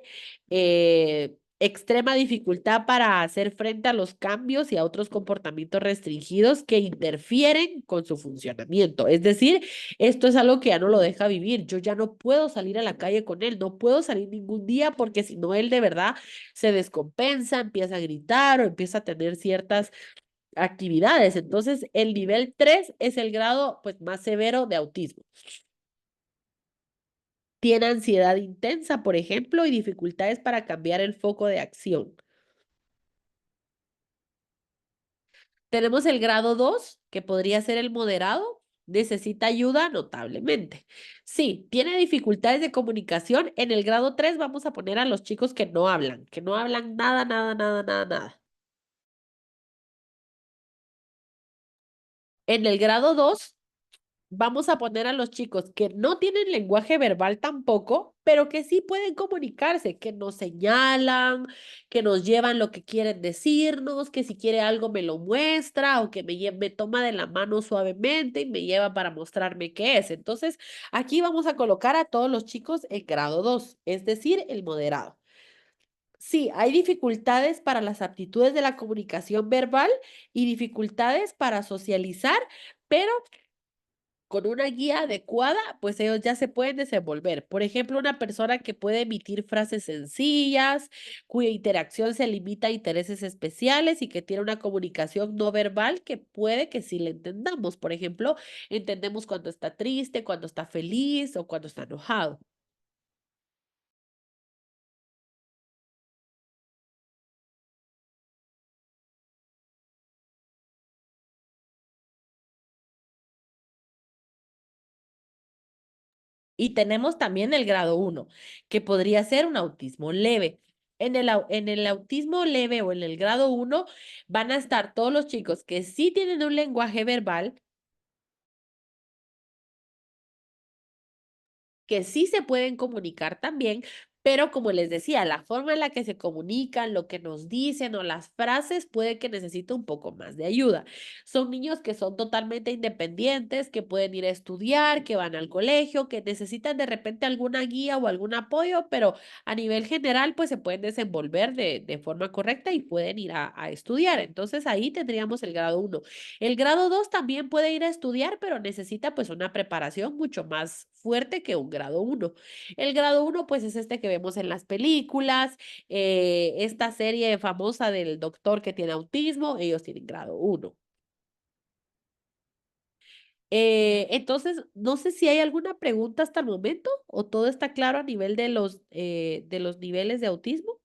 extrema dificultad para hacer frente a los cambios y a otros comportamientos restringidos que interfieren con su funcionamiento. Es decir, esto es algo que ya no lo deja vivir. Yo ya no puedo salir a la calle con él, no puedo salir ningún día porque si no, él de verdad se descompensa, empieza a gritar o empieza a tener ciertas actividades. Entonces, el nivel 3 es el grado pues más severo de autismo. Tiene ansiedad intensa, por ejemplo, y dificultades para cambiar el foco de acción. Tenemos el grado 2, que podría ser el moderado, necesita ayuda notablemente. Sí, tiene dificultades de comunicación. En el grado 3 vamos a poner a los chicos que no hablan nada, nada, nada, nada, nada. En el grado 2 vamos a poner a los chicos que no tienen lenguaje verbal tampoco, pero que sí pueden comunicarse, que nos señalan, que nos llevan lo que quieren decirnos, que si quiere algo me lo muestra o que me toma de la mano suavemente y me lleva para mostrarme qué es. Entonces, aquí vamos a colocar a todos los chicos en grado 2, es decir, el moderado. Sí, hay dificultades para las aptitudes de la comunicación verbal y dificultades para socializar, pero con una guía adecuada, pues ellos ya se pueden desenvolver. Por ejemplo, una persona que puede emitir frases sencillas, cuya interacción se limita a intereses especiales y que tiene una comunicación no verbal que puede que sí le entendamos. Por ejemplo, entendemos cuando está triste, cuando está feliz o cuando está enojado. Y tenemos también el grado uno, que podría ser un autismo leve. En el autismo leve o en el grado uno van a estar todos los chicos que sí tienen un lenguaje verbal, que sí se pueden comunicar también, pero como les decía, la forma en la que se comunican, lo que nos dicen o las frases puede que necesite un poco más de ayuda. Son niños que son totalmente independientes, que pueden ir a estudiar, que van al colegio, que necesitan de repente alguna guía o algún apoyo, pero a nivel general pues se pueden desenvolver de forma correcta y pueden ir a estudiar. Entonces ahí tendríamos el grado uno. El grado 2 también puede ir a estudiar, pero necesita pues una preparación mucho más fuerte que un grado uno. El grado uno pues es este que vemos en las películas, esta serie famosa del doctor que tiene autismo, ellos tienen grado uno. Entonces, no sé si hay alguna pregunta hasta el momento o todo está claro a nivel de los niveles de autismo.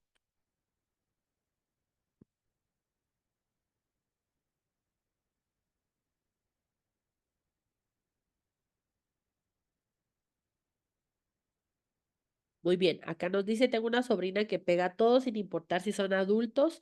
Muy bien, acá nos dice, tengo una sobrina que pega a todos sin importar si son adultos,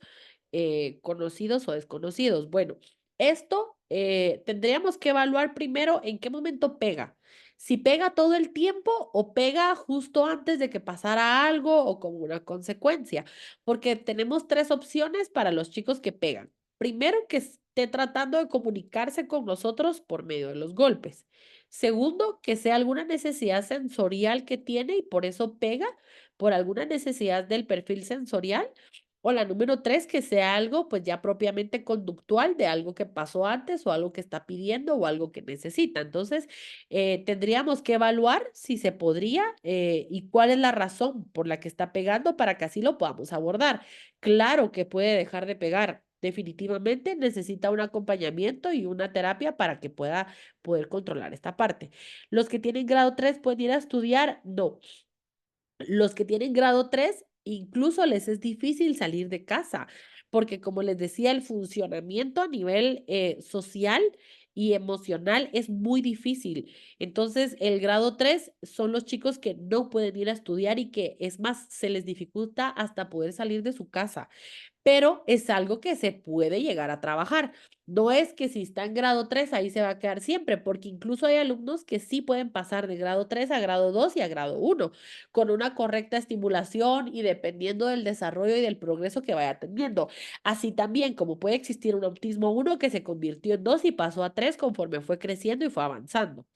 conocidos o desconocidos. Bueno, esto tendríamos que evaluar primero en qué momento pega. Si pega todo el tiempo o pega justo antes de que pasara algo o como una consecuencia, porque tenemos tres opciones para los chicos que pegan. Primero, que esté tratando de comunicarse con nosotros por medio de los golpes. Segundo, que sea alguna necesidad sensorial que tiene y por eso pega por alguna necesidad del perfil sensorial. O la número tres, que sea algo pues ya propiamente conductual de algo que pasó antes o algo que está pidiendo o algo que necesita. Entonces, tendríamos que evaluar si se podría y cuál es la razón por la que está pegando para que así lo podamos abordar. Claro que puede dejar de pegar. Definitivamente necesita un acompañamiento y una terapia para que pueda poder controlar esta parte. Los que tienen grado 3 pueden ir a estudiar, no. Los que tienen grado 3 incluso les es difícil salir de casa, porque como les decía, el funcionamiento a nivel social y emocional es muy difícil. Entonces, el grado 3 son los chicos que no pueden ir a estudiar y que es más, se les dificulta hasta poder salir de su casa, pero es algo que se puede llegar a trabajar. No es que si está en grado 3 ahí se va a quedar siempre, porque incluso hay alumnos que sí pueden pasar de grado 3 a grado 2 y a grado 1 con una correcta estimulación y dependiendo del desarrollo y del progreso que vaya teniendo. Así también como puede existir un autismo 1 que se convirtió en 2 y pasó a 3 conforme fue creciendo y fue avanzando.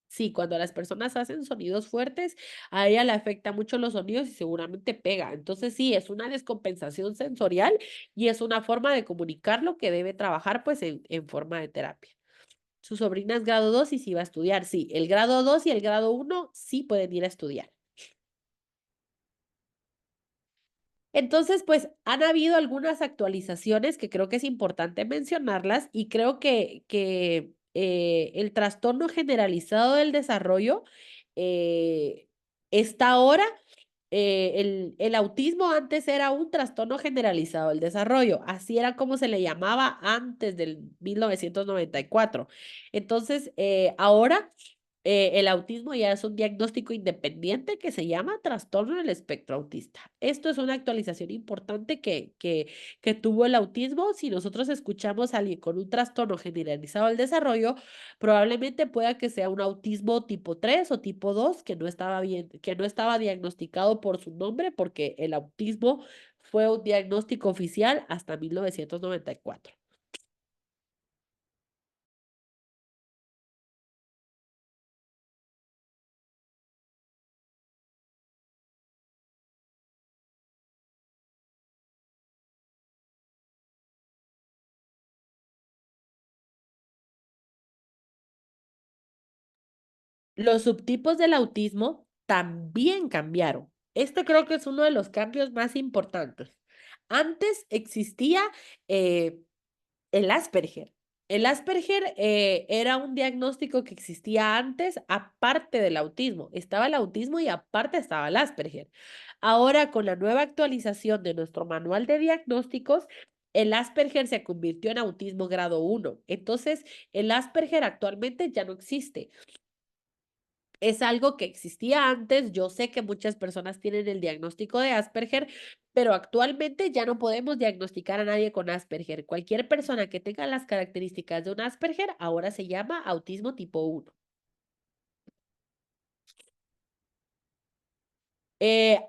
Sí, cuando las personas hacen sonidos fuertes, a ella le afecta mucho los sonidos y seguramente pega. Entonces, sí, es una descompensación sensorial y es una forma de comunicarlo que debe trabajar pues en forma de terapia. Su sobrina es grado 2 y sí va a estudiar. Sí, el grado 2 y el grado 1 sí pueden ir a estudiar. Entonces, pues han habido algunas actualizaciones que creo que es importante mencionarlas y creo que el trastorno generalizado del desarrollo eh, está ahora el autismo antes era un trastorno generalizado del desarrollo, así era como se le llamaba antes del 1994. Entonces, ahora el autismo ya es un diagnóstico independiente que se llama trastorno del espectro autista. Esto es una actualización importante que tuvo el autismo. Si nosotros escuchamos a alguien con un trastorno generalizado del desarrollo, probablemente pueda que sea un autismo tipo 3 o tipo 2 que no estaba bien, que no estaba diagnosticado por su nombre, porque el autismo fue un diagnóstico oficial hasta 1994. Los subtipos del autismo también cambiaron. Este creo que es uno de los cambios más importantes. Antes existía eh, el Asperger. El Asperger era un diagnóstico que existía antes, aparte del autismo. Estaba el autismo y aparte estaba el Asperger. Ahora, con la nueva actualización de nuestro manual de diagnósticos, el Asperger se convirtió en autismo grado 1. Entonces, el Asperger actualmente ya no existe. Es algo que existía antes. Yo sé que muchas personas tienen el diagnóstico de Asperger, pero actualmente ya no podemos diagnosticar a nadie con Asperger. Cualquier persona que tenga las características de un Asperger ahora se llama autismo tipo 1.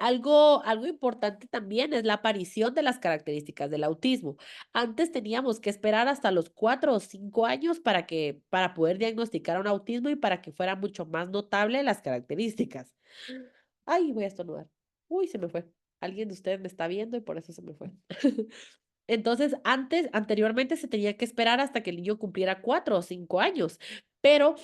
Algo importante también es la aparición de las características del autismo. Antes teníamos que esperar hasta los 4 o 5 años para poder diagnosticar un autismo y para que fuera mucho más notable las características. Ay, voy a estornudar. Uy, se me fue. Alguien de ustedes me está viendo y por eso se me fue. Entonces, anteriormente se tenía que esperar hasta que el niño cumpliera 4 o 5 años, pero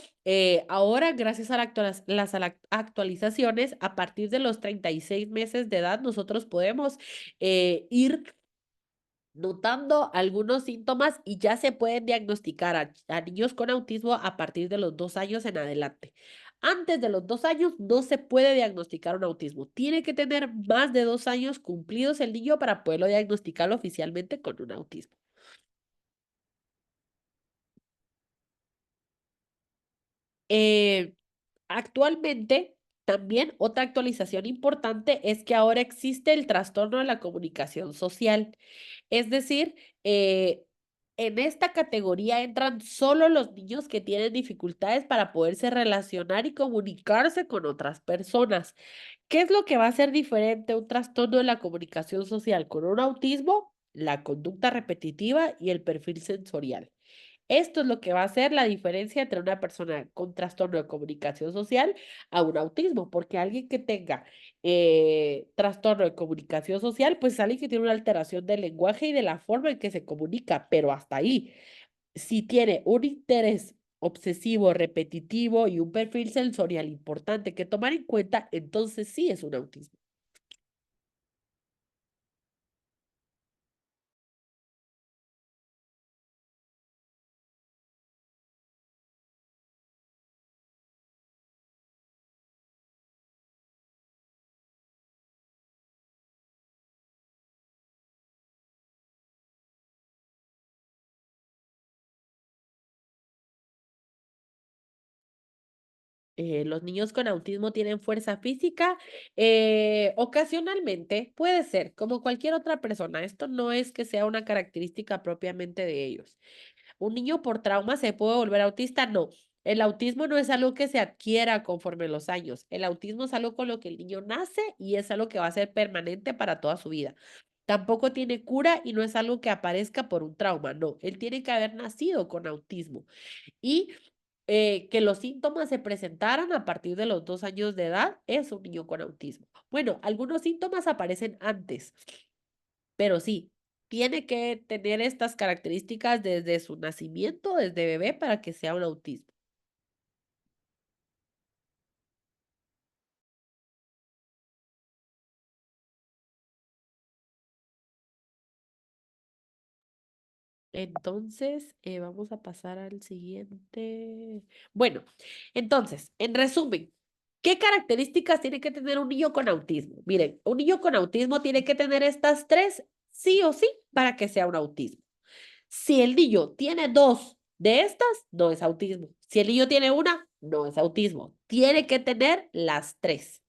ahora, gracias a las actualizaciones, a partir de los 36 meses de edad, nosotros podemos ir notando algunos síntomas y ya se pueden diagnosticar a niños con autismo a partir de los 2 años en adelante. Antes de los 2 años no se puede diagnosticar un autismo. Tiene que tener más de 2 años cumplidos el niño para poderlo diagnosticarlo oficialmente con un autismo. Eh, Actualmente. También otra actualización importante es que ahora existe el trastorno de la comunicación social. Es decir, en esta categoría entran solo los niños que tienen dificultades para poderse relacionar y comunicarse con otras personas. ¿Qué es lo que va a ser diferente un trastorno de la comunicación social con un autismo? La conducta repetitiva y el perfil sensorial. Esto es lo que va a hacer la diferencia entre una persona con trastorno de comunicación social a un autismo, porque alguien que tenga trastorno de comunicación social, pues es alguien que tiene una alteración del lenguaje y de la forma en que se comunica, pero hasta ahí. Si tiene un interés obsesivo, repetitivo y un perfil sensorial importante que tomar en cuenta, entonces sí es un autismo. Los niños con autismo tienen fuerza física, ocasionalmente puede ser, como cualquier otra persona. Esto no es que sea una característica propiamente de ellos. ¿Un niño por trauma se puede volver autista? No. El autismo no es algo que se adquiera conforme los años. El autismo es algo con lo que el niño nace y es algo que va a ser permanente para toda su vida. Tampoco tiene cura y no es algo que aparezca por un trauma. No, él tiene que haber nacido con autismo. Y que los síntomas se presentaran a partir de los 2 años de edad, es un niño con autismo. Bueno, algunos síntomas aparecen antes, pero sí, tiene que tener estas características desde su nacimiento, desde bebé, para que sea un autismo. Entonces, vamos a pasar al siguiente. Bueno, entonces, en resumen, ¿qué características tiene que tener un niño con autismo? Miren, un niño con autismo tiene que tener estas tres, sí o sí, para que sea un autismo. Si el niño tiene dos de estas, no es autismo. Si el niño tiene una, no es autismo. Tiene que tener las tres.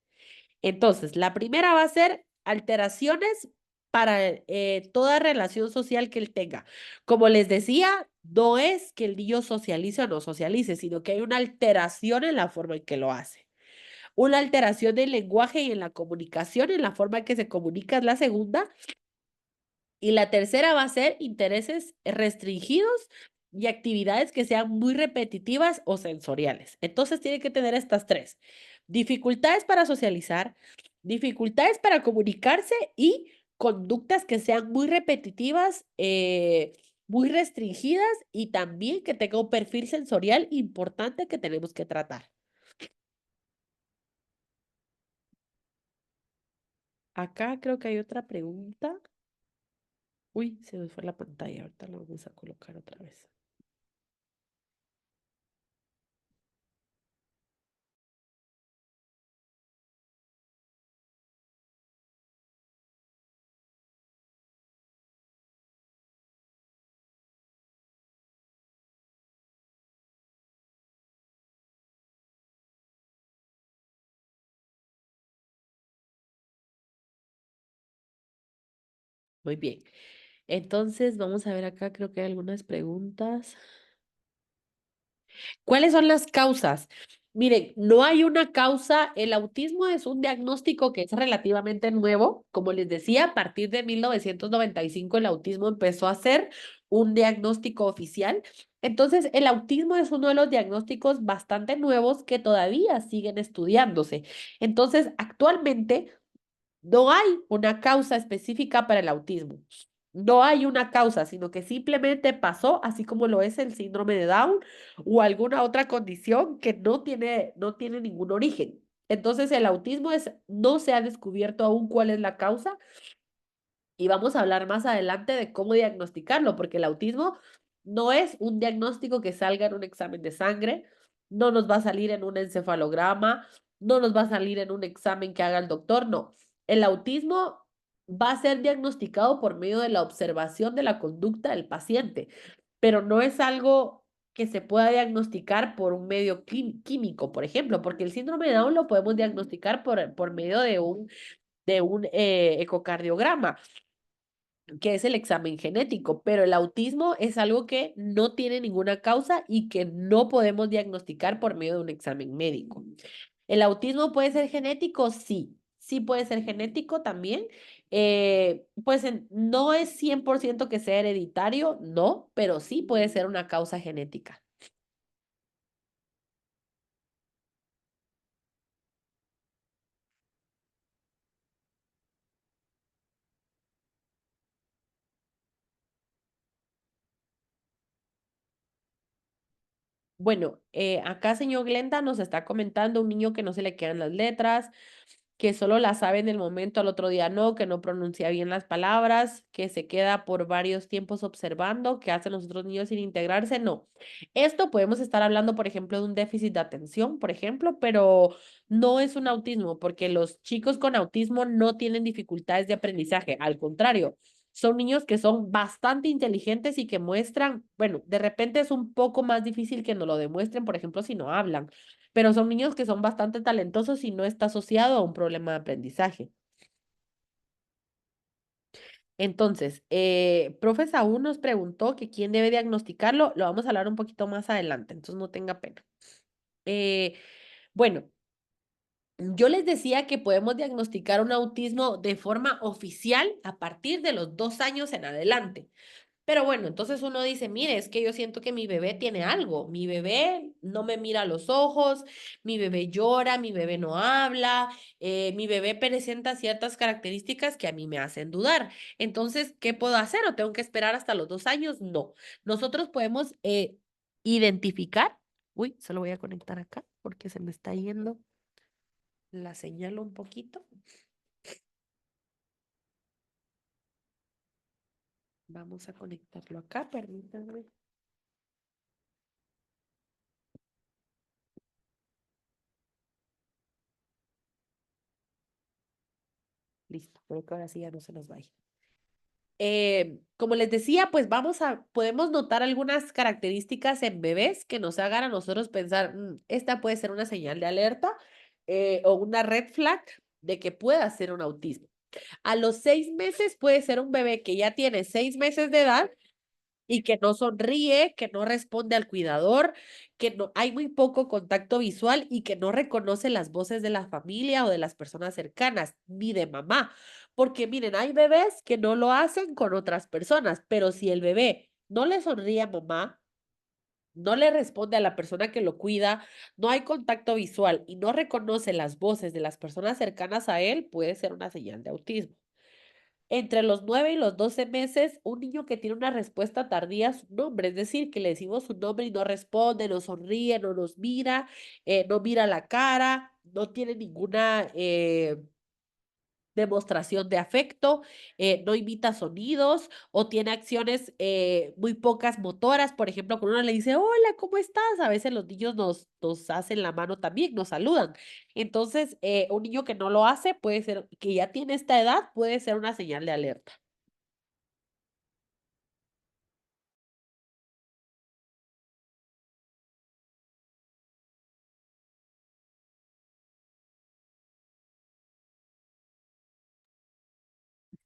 Entonces, la primera va a ser alteraciones para toda relación social que él tenga. Como les decía, no es que el niño socialice o no socialice, sino que hay una alteración en la forma en que lo hace. Una alteración del lenguaje y en la comunicación, en la forma en que se comunica es la segunda. Y la tercera va a ser intereses restringidos y actividades que sean muy repetitivas o sensoriales. Entonces tiene que tener estas tres. Dificultades para socializar, dificultades para comunicarse y conductas que sean muy repetitivas, muy restringidas y también que tenga un perfil sensorial importante que tenemos que tratar. Acá creo que hay otra pregunta. Uy, se me fue la pantalla. Ahorita la vamos a colocar otra vez. Muy bien. Entonces, vamos a ver acá, creo que hay algunas preguntas. ¿Cuáles son las causas? Miren, no hay una causa. El autismo es un diagnóstico que es relativamente nuevo. Como les decía, a partir de 1995 el autismo empezó a ser un diagnóstico oficial. Entonces, el autismo es uno de los diagnósticos bastante nuevos que todavía siguen estudiándose. Entonces, actualmente no hay una causa específica para el autismo. No hay una causa, sino que simplemente pasó, así como lo es el síndrome de Down o alguna otra condición que no tiene ningún origen. Entonces, el autismo no se ha descubierto aún cuál es la causa, y vamos a hablar más adelante de cómo diagnosticarlo, porque el autismo no es un diagnóstico que salga en un examen de sangre, no nos va a salir en un encefalograma, no nos va a salir en un examen que haga el doctor, no. El autismo va a ser diagnosticado por medio de la observación de la conducta del paciente, pero no es algo que se pueda diagnosticar por un medio químico, por ejemplo, porque el síndrome de Down lo podemos diagnosticar por medio de un ecocardiograma, que es el examen genético, pero el autismo es algo que no tiene ninguna causa y que no podemos diagnosticar por medio de un examen médico. ¿El autismo puede ser genético? Sí, sí puede ser genético también. No es 100% que sea hereditario, no, pero sí puede ser una causa genética. Bueno, acá señor Glenda nos está comentando un niño que no se le quedan las letras, que solo la sabe en el momento, al otro día no, que no pronuncia bien las palabras, que se queda por varios tiempos observando, que hacen los otros niños sin integrarse, no. Esto podemos estar hablando, por ejemplo, de un déficit de atención, por ejemplo, pero no es un autismo, porque los chicos con autismo no tienen dificultades de aprendizaje, al contrario. Son niños que son bastante inteligentes y que muestran, bueno, de repente es un poco más difícil que nos lo demuestren, por ejemplo, si no hablan, pero son niños que son bastante talentosos y no está asociado a un problema de aprendizaje. Entonces, profe Saúl nos preguntó que quién debe diagnosticarlo, lo vamos a hablar un poquito más adelante, entonces no tenga pena. Eh, bueno, yo les decía que podemos diagnosticar un autismo de forma oficial a partir de los 2 años en adelante. Pero bueno, entonces uno dice, mire, es que yo siento que mi bebé tiene algo. Mi bebé no me mira a los ojos, mi bebé llora, mi bebé no habla, mi bebé presenta ciertas características que a mí me hacen dudar. Entonces, ¿qué puedo hacer? ¿O tengo que esperar hasta los 2 años? No. Nosotros podemos identificar. Uy, solo voy a conectar acá porque se me está yendo la señal un poquito. Vamos a conectarlo acá, permítanme. Listo, creo que ahora sí ya no se nos vaya. Como les decía, pues podemos notar algunas características en bebés que nos hagan a nosotros pensar, esta puede ser una señal de alerta o una red flag de que pueda ser un autismo. A los 6 meses puede ser un bebé que ya tiene 6 meses de edad y que no sonríe, que no responde al cuidador, que no hay muy poco contacto visual y que no reconoce las voces de la familia o de las personas cercanas, ni de mamá. Porque miren, hay bebés que no lo hacen con otras personas, pero si el bebé no le sonríe a mamá, no le responde a la persona que lo cuida, no hay contacto visual y no reconoce las voces de las personas cercanas a él, puede ser una señal de autismo. Entre los 9 y los 12 meses, un niño que tiene una respuesta tardía a su nombre, es decir, que le decimos su nombre y no responde, no sonríe, no nos mira, no mira la cara, no tiene ninguna demostración de afecto, no imita sonidos o tiene acciones muy pocas motoras. Por ejemplo, cuando uno le dice, hola, ¿cómo estás? A veces los niños nos hacen la mano también, nos saludan. Entonces, un niño que no lo hace puede ser, que ya tiene esta edad, puede ser una señal de alerta.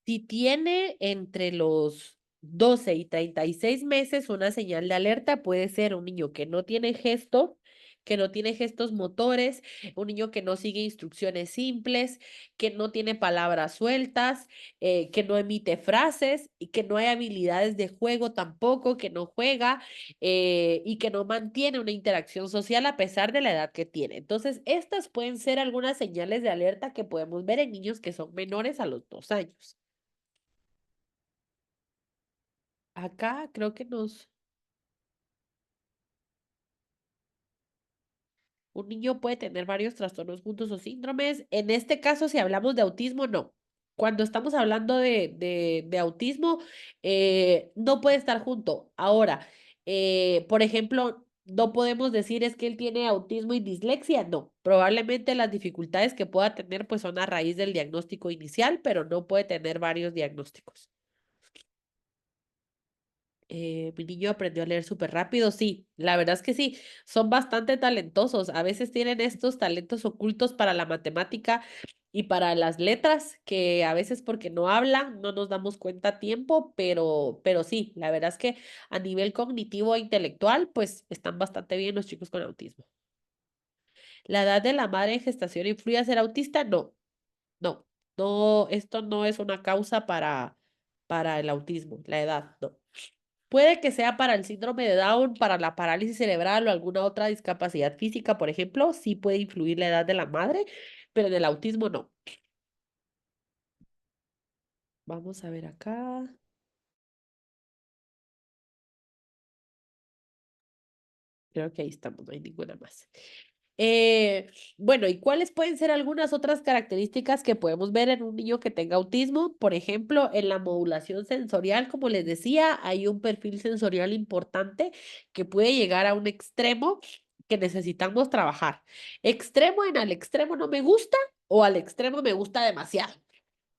Si tiene entre los 12 y 36 meses, una señal de alerta puede ser un niño que no tiene gesto, que no tiene gestos motores, un niño que no sigue instrucciones simples, que no tiene palabras sueltas, que no emite frases y que no hay habilidades de juego tampoco, que no juega y que no mantiene una interacción social a pesar de la edad que tiene. Entonces, estas pueden ser algunas señales de alerta que podemos ver en niños que son menores a los 2 años. Acá creo que un niño puede tener varios trastornos juntos o síndromes. En este caso, si hablamos de autismo, no. Cuando estamos hablando de autismo, no puede estar junto. Ahora, por ejemplo, no podemos decir es que él tiene autismo y dislexia. No, probablemente las dificultades que pueda tener pues son a raíz del diagnóstico inicial, pero no puede tener varios diagnósticos. Mi niño aprendió a leer súper rápido, sí, la verdad es que sí, son bastante talentosos. A veces tienen estos talentos ocultos para la matemática y para las letras, que a veces porque no hablan no nos damos cuenta a tiempo, pero sí, la verdad es que a nivel cognitivo e intelectual, pues están bastante bien los chicos con autismo. ¿La edad de la madre en gestación influye a ser autista? No, no, no, esto no es una causa para el autismo, la edad, no. Puede que sea para el síndrome de Down, para la parálisis cerebral o alguna otra discapacidad física, por ejemplo, sí puede influir la edad de la madre, pero en el autismo no. Vamos a ver acá. Creo que ahí estamos, no hay ninguna más. Bueno, ¿y cuáles pueden ser algunas otras características que podemos ver en un niño que tenga autismo? Por ejemplo, en la modulación sensorial, como les decía, hay un perfil sensorial importante que puede llegar a un extremo que necesitamos trabajar. Extremo en al extremo no me gusta o al extremo me gusta demasiado.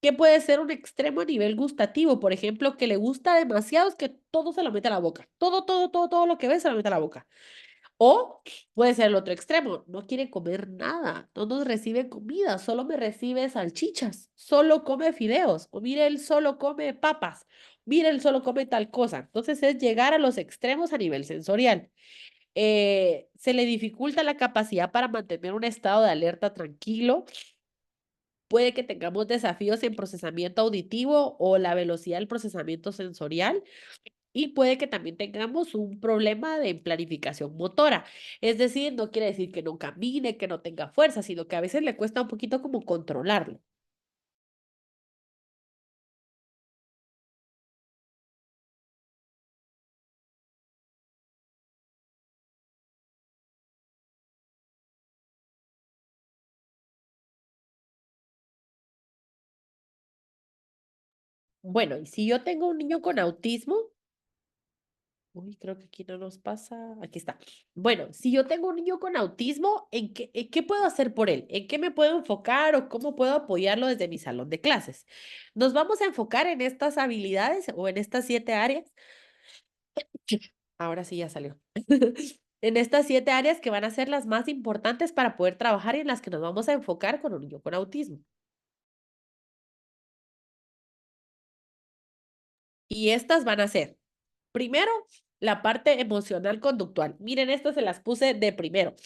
¿Qué puede ser un extremo a nivel gustativo? Por ejemplo, que le gusta demasiado es que todo se lo mete a la boca. Todo lo que ve se lo mete a la boca. O puede ser el otro extremo, no quiere comer nada, no nos recibe comida, solo me recibe salchichas, solo come fideos, o mire, él solo come papas, mire, él solo come tal cosa. Entonces es llegar a los extremos a nivel sensorial. Se le dificulta la capacidad para mantener un estado de alerta tranquilo. Puede que tengamos desafíos en procesamiento auditivo o la velocidad del procesamiento sensorial. Y puede que también tengamos un problema de planificación motora. Es decir, no quiere decir que no camine, que no tenga fuerza, sino que a veces le cuesta un poquito como controlarlo. Bueno, y si yo tengo un niño con autismo, uy, creo que aquí no nos pasa, aquí está. Bueno, si yo tengo un niño con autismo, ¿en qué puedo hacer por él? ¿En qué me puedo enfocar o cómo puedo apoyarlo desde mi salón de clases? Nos vamos a enfocar en estas habilidades o en estas 7 áreas. Ahora sí ya salió. En estas 7 áreas que van a ser las más importantes para poder trabajar y en las que nos vamos a enfocar con un niño con autismo. Y estas van a ser, primero, la parte emocional conductual. Miren, estas se las puse de primero.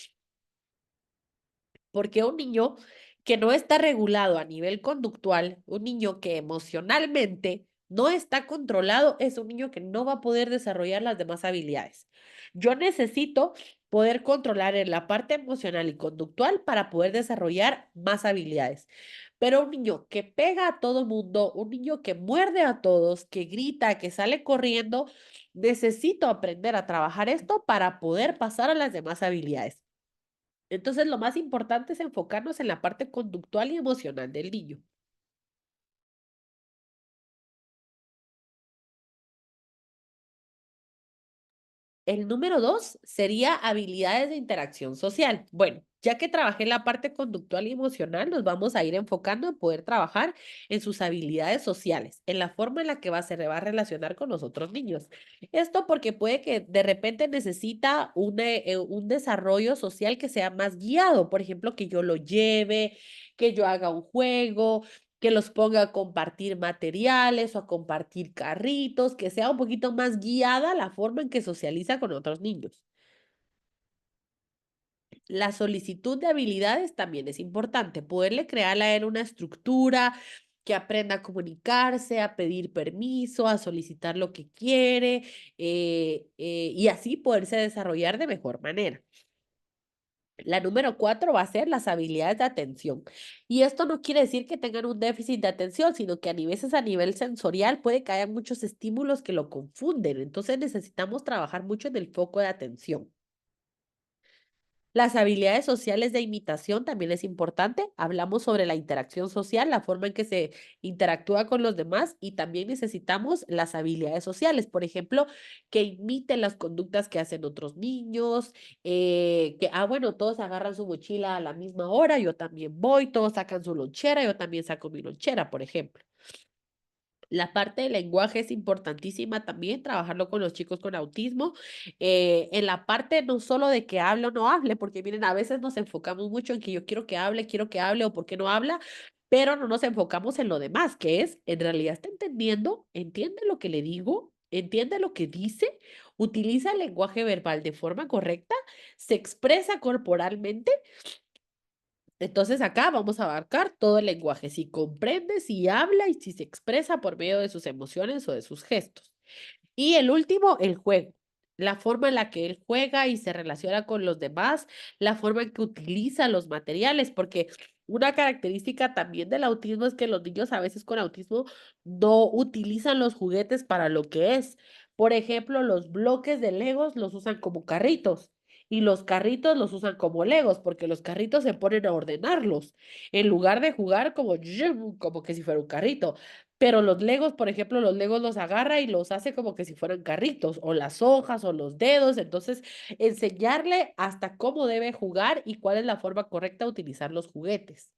Porque un niño que no está regulado a nivel conductual, un niño que emocionalmente no está controlado, es un niño que no va a poder desarrollar las demás habilidades. Yo necesito poder controlar en la parte emocional y conductual para poder desarrollar más habilidades. Pero un niño que pega a todo mundo, un niño que muerde a todos, que grita, que sale corriendo, necesito aprender a trabajar esto para poder pasar a las demás habilidades. Entonces, lo más importante es enfocarnos en la parte conductual y emocional del niño. El número 2 sería habilidades de interacción social. Bueno, ya que trabajé la parte conductual y emocional, nos vamos a ir enfocando en poder trabajar en sus habilidades sociales, en la forma en la que se va a relacionar con los otros niños. Esto porque puede que de repente necesita un desarrollo social que sea más guiado, por ejemplo, que yo lo lleve, que yo haga un juego, que los ponga a compartir materiales o a compartir carritos, que sea un poquito más guiada la forma en que socializa con otros niños. La solicitud de habilidades también es importante, poderle crear a él una estructura que aprenda a comunicarse, a pedir permiso, a solicitar lo que quiere y así poderse desarrollar de mejor manera. La número 4 va a ser las habilidades de atención. Y esto no quiere decir que tengan un déficit de atención, sino que a nivel sensorial puede que haya muchos estímulos que lo confunden. Entonces necesitamos trabajar mucho en el foco de atención. Las habilidades sociales de imitación también es importante. Hablamos sobre la interacción social, la forma en que se interactúa con los demás y también necesitamos las habilidades sociales. Por ejemplo, que imiten las conductas que hacen otros niños, bueno, todos agarran su mochila a la misma hora, yo también voy, todos sacan su lonchera, yo también saco mi lonchera, por ejemplo. La parte del lenguaje es importantísima también, trabajarlo con los chicos con autismo. En la parte no solo de que hable o no hable, porque miren, a veces nos enfocamos mucho en que yo quiero que hable o por qué no habla, pero no nos enfocamos en lo demás, que es, en realidad está entendiendo, entiende lo que le digo, entiende lo que dice, utiliza el lenguaje verbal de forma correcta, se expresa corporalmente. Entonces acá vamos a abarcar todo el lenguaje, si comprende, si habla y si se expresa por medio de sus emociones o de sus gestos. Y el último, el juego. La forma en la que él juega y se relaciona con los demás, la forma en que utiliza los materiales, porque una característica también del autismo es que los niños a veces con autismo no utilizan los juguetes para lo que es. Por ejemplo, los bloques de Legos los usan como carritos y los carritos los usan como Legos, porque los carritos se ponen a ordenarlos en lugar de jugar como, como que si fuera un carrito. Pero los Legos, por ejemplo, los Legos los agarra y los hace como que si fueran carritos, o las hojas, o los dedos. Entonces, enseñarle hasta cómo debe jugar y cuál es la forma correcta de utilizar los juguetes.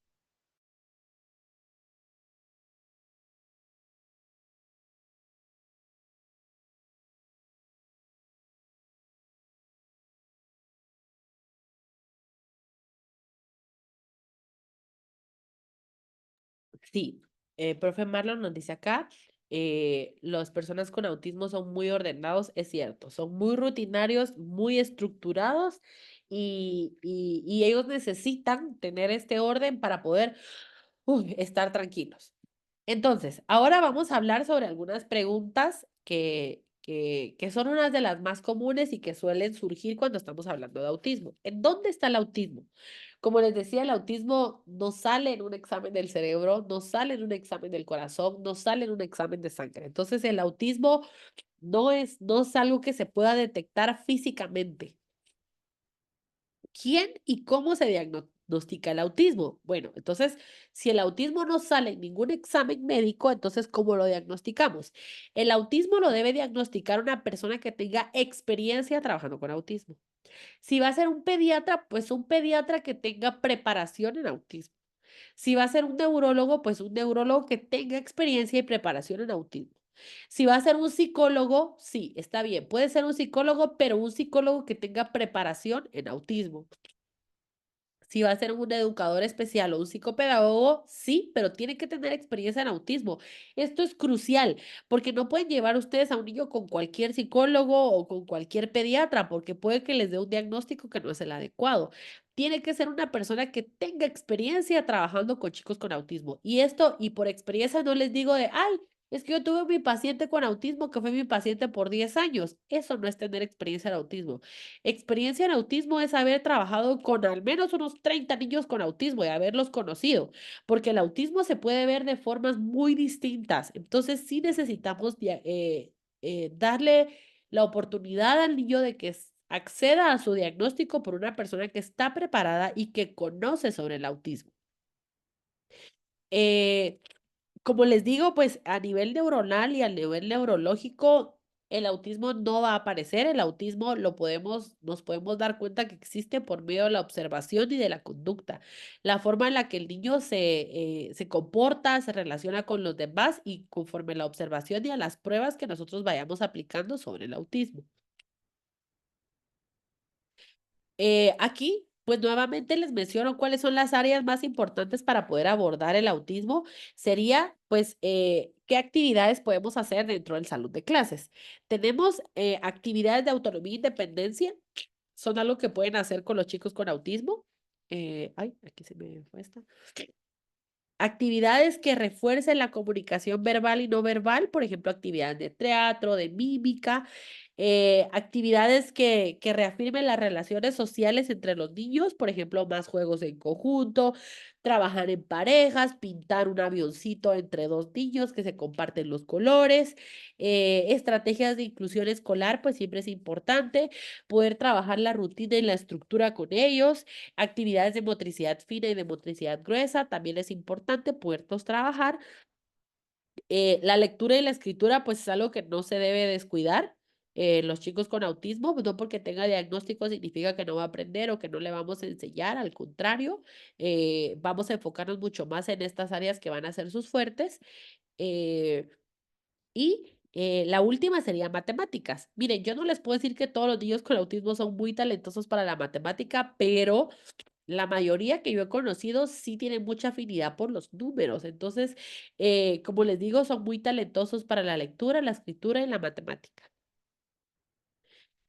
Sí, profe Marlon nos dice acá, las personas con autismo son muy ordenados, es cierto, son muy rutinarios, muy estructurados y ellos necesitan tener este orden para poder estar tranquilos. Entonces, ahora vamos a hablar sobre algunas preguntas que son unas de las más comunes y que suelen surgir cuando estamos hablando de autismo. ¿En dónde está el autismo? Como les decía, el autismo no sale en un examen del cerebro, no sale en un examen del corazón, no sale en un examen de sangre. Entonces, el autismo no es algo que se pueda detectar físicamente. ¿Quién y cómo se diagnostica el autismo? Bueno, entonces, si el autismo no sale en ningún examen médico, entonces, ¿cómo lo diagnosticamos? El autismo lo debe diagnosticar una persona que tenga experiencia trabajando con autismo. Si va a ser un pediatra, pues un pediatra que tenga preparación en autismo. Si va a ser un neurólogo, pues un neurólogo que tenga experiencia y preparación en autismo. Si va a ser un psicólogo, sí, está bien. Puede ser un psicólogo, pero un psicólogo que tenga preparación en autismo. Si va a ser un educador especial o un psicopedagogo, sí, pero tiene que tener experiencia en autismo. Esto es crucial, porque no pueden llevar ustedes a un niño con cualquier psicólogo o con cualquier pediatra, porque puede que les dé un diagnóstico que no es el adecuado. Tiene que ser una persona que tenga experiencia trabajando con chicos con autismo. Y esto, y por experiencia no les digo de, ay, es que yo tuve mi paciente con autismo que fue mi paciente por 10 años. Eso no es tener experiencia en autismo. Experiencia en autismo es haber trabajado con al menos unos 30 niños con autismo y haberlos conocido, porque el autismo se puede ver de formas muy distintas. Entonces, sí necesitamos darle la oportunidad al niño de que acceda a su diagnóstico por una persona que está preparada y que conoce sobre el autismo. Eh, Como les digo, pues a nivel neuronal y a nivel neurológico, el autismo no va a aparecer. El autismo nos podemos dar cuenta que existe por medio de la observación y de la conducta. La forma en la que el niño se comporta, se relaciona con los demás y conforme a la observación y a las pruebas que nosotros vayamos aplicando sobre el autismo. Aquí, pues nuevamente les menciono cuáles son las áreas más importantes para poder abordar el autismo. Sería, pues, qué actividades podemos hacer dentro del salón de clases. Tenemos actividades de autonomía e independencia, son algo que pueden hacer con los chicos con autismo. Ay, aquí se me fue esta. Actividades que refuercen la comunicación verbal y no verbal, por ejemplo, actividades de teatro, de mímica, actividades que reafirmen las relaciones sociales entre los niños, por ejemplo, más juegos en conjunto, trabajar en parejas, pintar un avioncito entre dos niños que se comparten los colores, estrategias de inclusión escolar, pues siempre es importante poder trabajar la rutina y la estructura con ellos. Actividades de motricidad fina y de motricidad gruesa, también es importante poderlos trabajar. La lectura y la escritura, pues es algo que no se debe descuidar. Los chicos con autismo, pues, no porque tenga diagnóstico significa que no va a aprender o que no le vamos a enseñar, al contrario, vamos a enfocarnos mucho más en estas áreas que van a ser sus fuertes. eh, Y la última sería matemáticas. Miren, yo no les puedo decir que todos los niños con autismo son muy talentosos para la matemática, pero la mayoría que yo he conocido sí tienen mucha afinidad por los números. Entonces, como les digo, son muy talentosos para la lectura, la escritura y la matemática.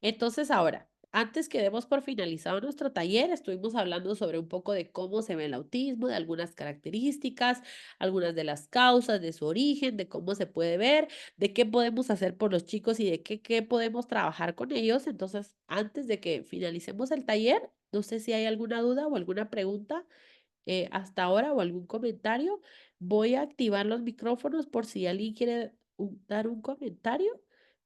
Entonces, ahora, antes que demos por finalizado nuestro taller, estuvimos hablando sobre un poco de cómo se ve el autismo, de algunas características, algunas de las causas, de su origen, de cómo se puede ver, de qué podemos hacer por los chicos y de qué podemos trabajar con ellos. Entonces, antes de que finalicemos el taller, no sé si hay alguna duda o alguna pregunta hasta ahora o algún comentario. Voy a activar los micrófonos por si alguien quiere dar un comentario.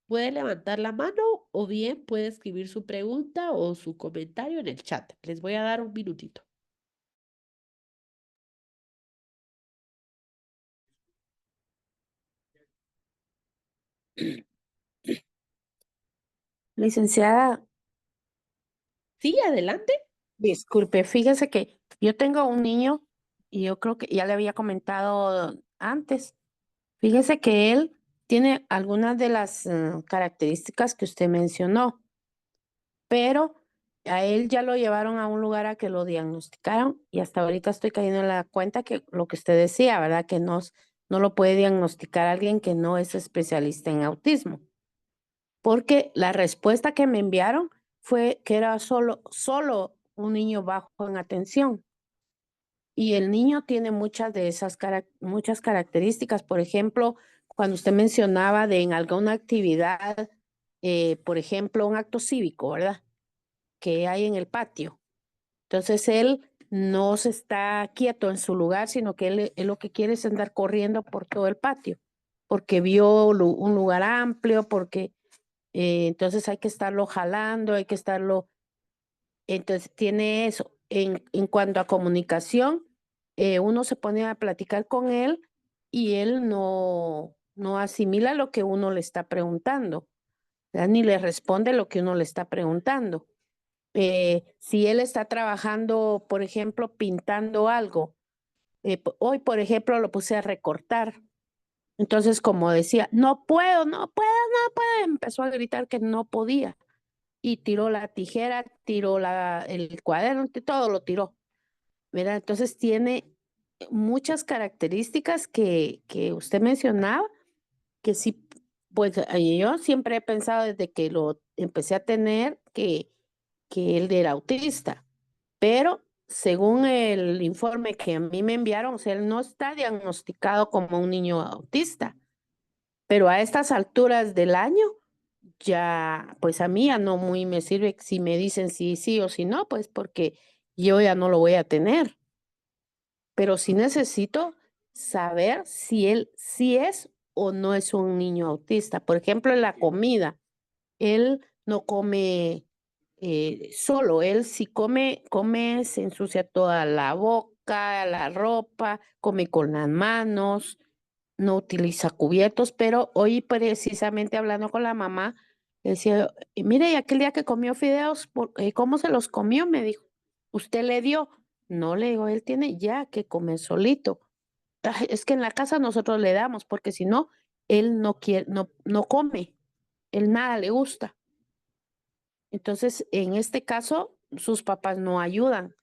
Puede levantar la mano o bien puede escribir su pregunta o su comentario en el chat. Les voy a dar un minutito. Licenciada, Sí, adelante. disculpe, fíjese que yo tengo un niño y yo creo que ya le había comentado antes. Fíjese que él tiene algunas de las características que usted mencionó, pero a él ya lo llevaron a un lugar a que lo diagnosticaron y hasta ahorita estoy cayendo en la cuenta que lo que usted decía, ¿verdad? Que no lo puede diagnosticar alguien que no es especialista en autismo. Porque la respuesta que me enviaron fue que era solo un niño bajo en atención. Y el niño tiene muchas de esas muchas características. Por ejemplo, cuando usted mencionaba de en alguna actividad, por ejemplo, un acto cívico, ¿verdad? Que hay en el patio. Entonces él no se está quieto en su lugar, sino que él lo que quiere es andar corriendo por todo el patio, porque vio un lugar amplio, porque entonces hay que estarlo jalando, hay que estarlo, entonces tiene eso. En cuanto a comunicación, uno se pone a platicar con él y él no asimila lo que uno le está preguntando, ¿verdad? Ni le responde lo que uno le está preguntando. Si él está trabajando, por ejemplo, pintando algo, hoy, por ejemplo, lo puse a recortar. Entonces, como decía, no puedo, no puedo, no puedo, empezó a gritar que no podía y tiró la tijera, tiró el cuaderno, todo lo tiró, ¿verdad? Entonces tiene muchas características que usted mencionaba, que sí, pues yo siempre he pensado desde que lo empecé a tener que él era autista, pero según el informe que a mí me enviaron, o sea, él no está diagnosticado como un niño autista, pero a estas alturas del año, ya, pues a mí ya no muy me sirve si me dicen sí, sí o si no, pues porque yo ya no lo voy a tener. Pero sí necesito saber si él sí es o no es un niño autista. Por ejemplo, en la comida, él no come solo, él si come, se ensucia toda la boca, la ropa, come con las manos, no utiliza cubiertos, pero hoy precisamente hablando con la mamá, le decía, mire, y aquel día que comió fideos, ¿cómo se los comió? Me dijo, ¿usted le dio? No, le digo, él tiene ya que comer solito. "Ay, es que en la casa nosotros le damos, porque si no, él no quiere, no come, él nada le gusta. Entonces, en este caso, sus papás no ayudan,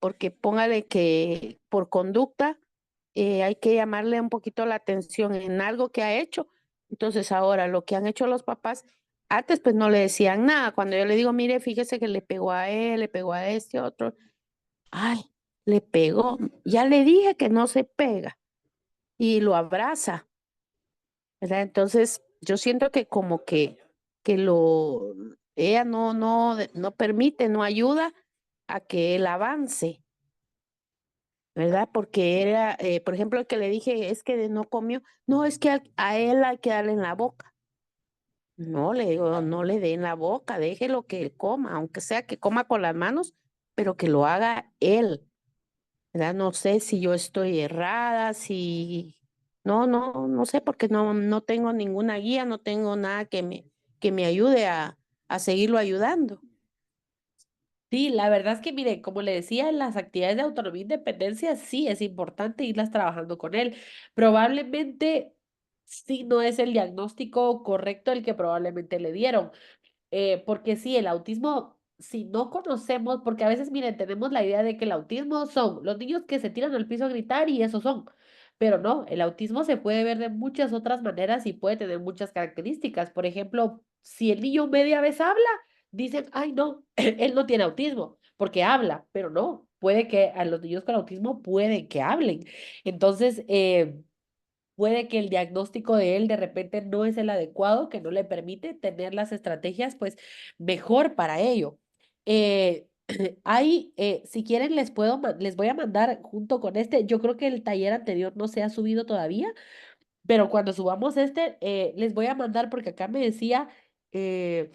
porque póngale que por conducta hay que llamarle un poquito la atención en algo que ha hecho. Entonces, ahora lo que han hecho los papás, antes pues no le decían nada. Cuando yo le digo, mire, fíjese que le pegó a él, le pegó a este otro, ay, le pegó. Ya le dije que no se pega y lo abraza, ¿verdad? Entonces, yo siento que como que ella no permite, no ayuda a que él avance, ¿verdad? Porque era, por ejemplo, el que le dije es que no comió, no, es que a él hay que darle en la boca. No, le digo, no le dé en la boca, déjelo que él coma, aunque sea que coma con las manos, pero que lo haga él, ¿verdad? No sé si yo estoy errada, si no sé, porque no tengo ninguna guía, no tengo nada que me ayude a seguirlo ayudando. Sí, la verdad es que, mire, como le decía, en las actividades de autonomía e independencia sí es importante irlas trabajando con él. Probablemente sí no es el diagnóstico correcto el que probablemente le dieron. Porque sí, el autismo, si no conocemos, porque a veces, miren, tenemos la idea de que el autismo son los niños que se tiran al piso a gritar y esos son. Pero no, el autismo se puede ver de muchas otras maneras y puede tener muchas características. Por ejemplo, si el niño media vez habla, dicen, ay, no, él no tiene autismo, porque habla, pero no, puede que a los niños con autismo puede que hablen. Entonces, puede que el diagnóstico de él de repente no es el adecuado, que no le permite tener las estrategias pues mejor para ello. Eh, si quieren les voy a mandar junto con este, yo creo que el taller anterior no se ha subido todavía, pero cuando subamos este, les voy a mandar porque acá me decía... eh,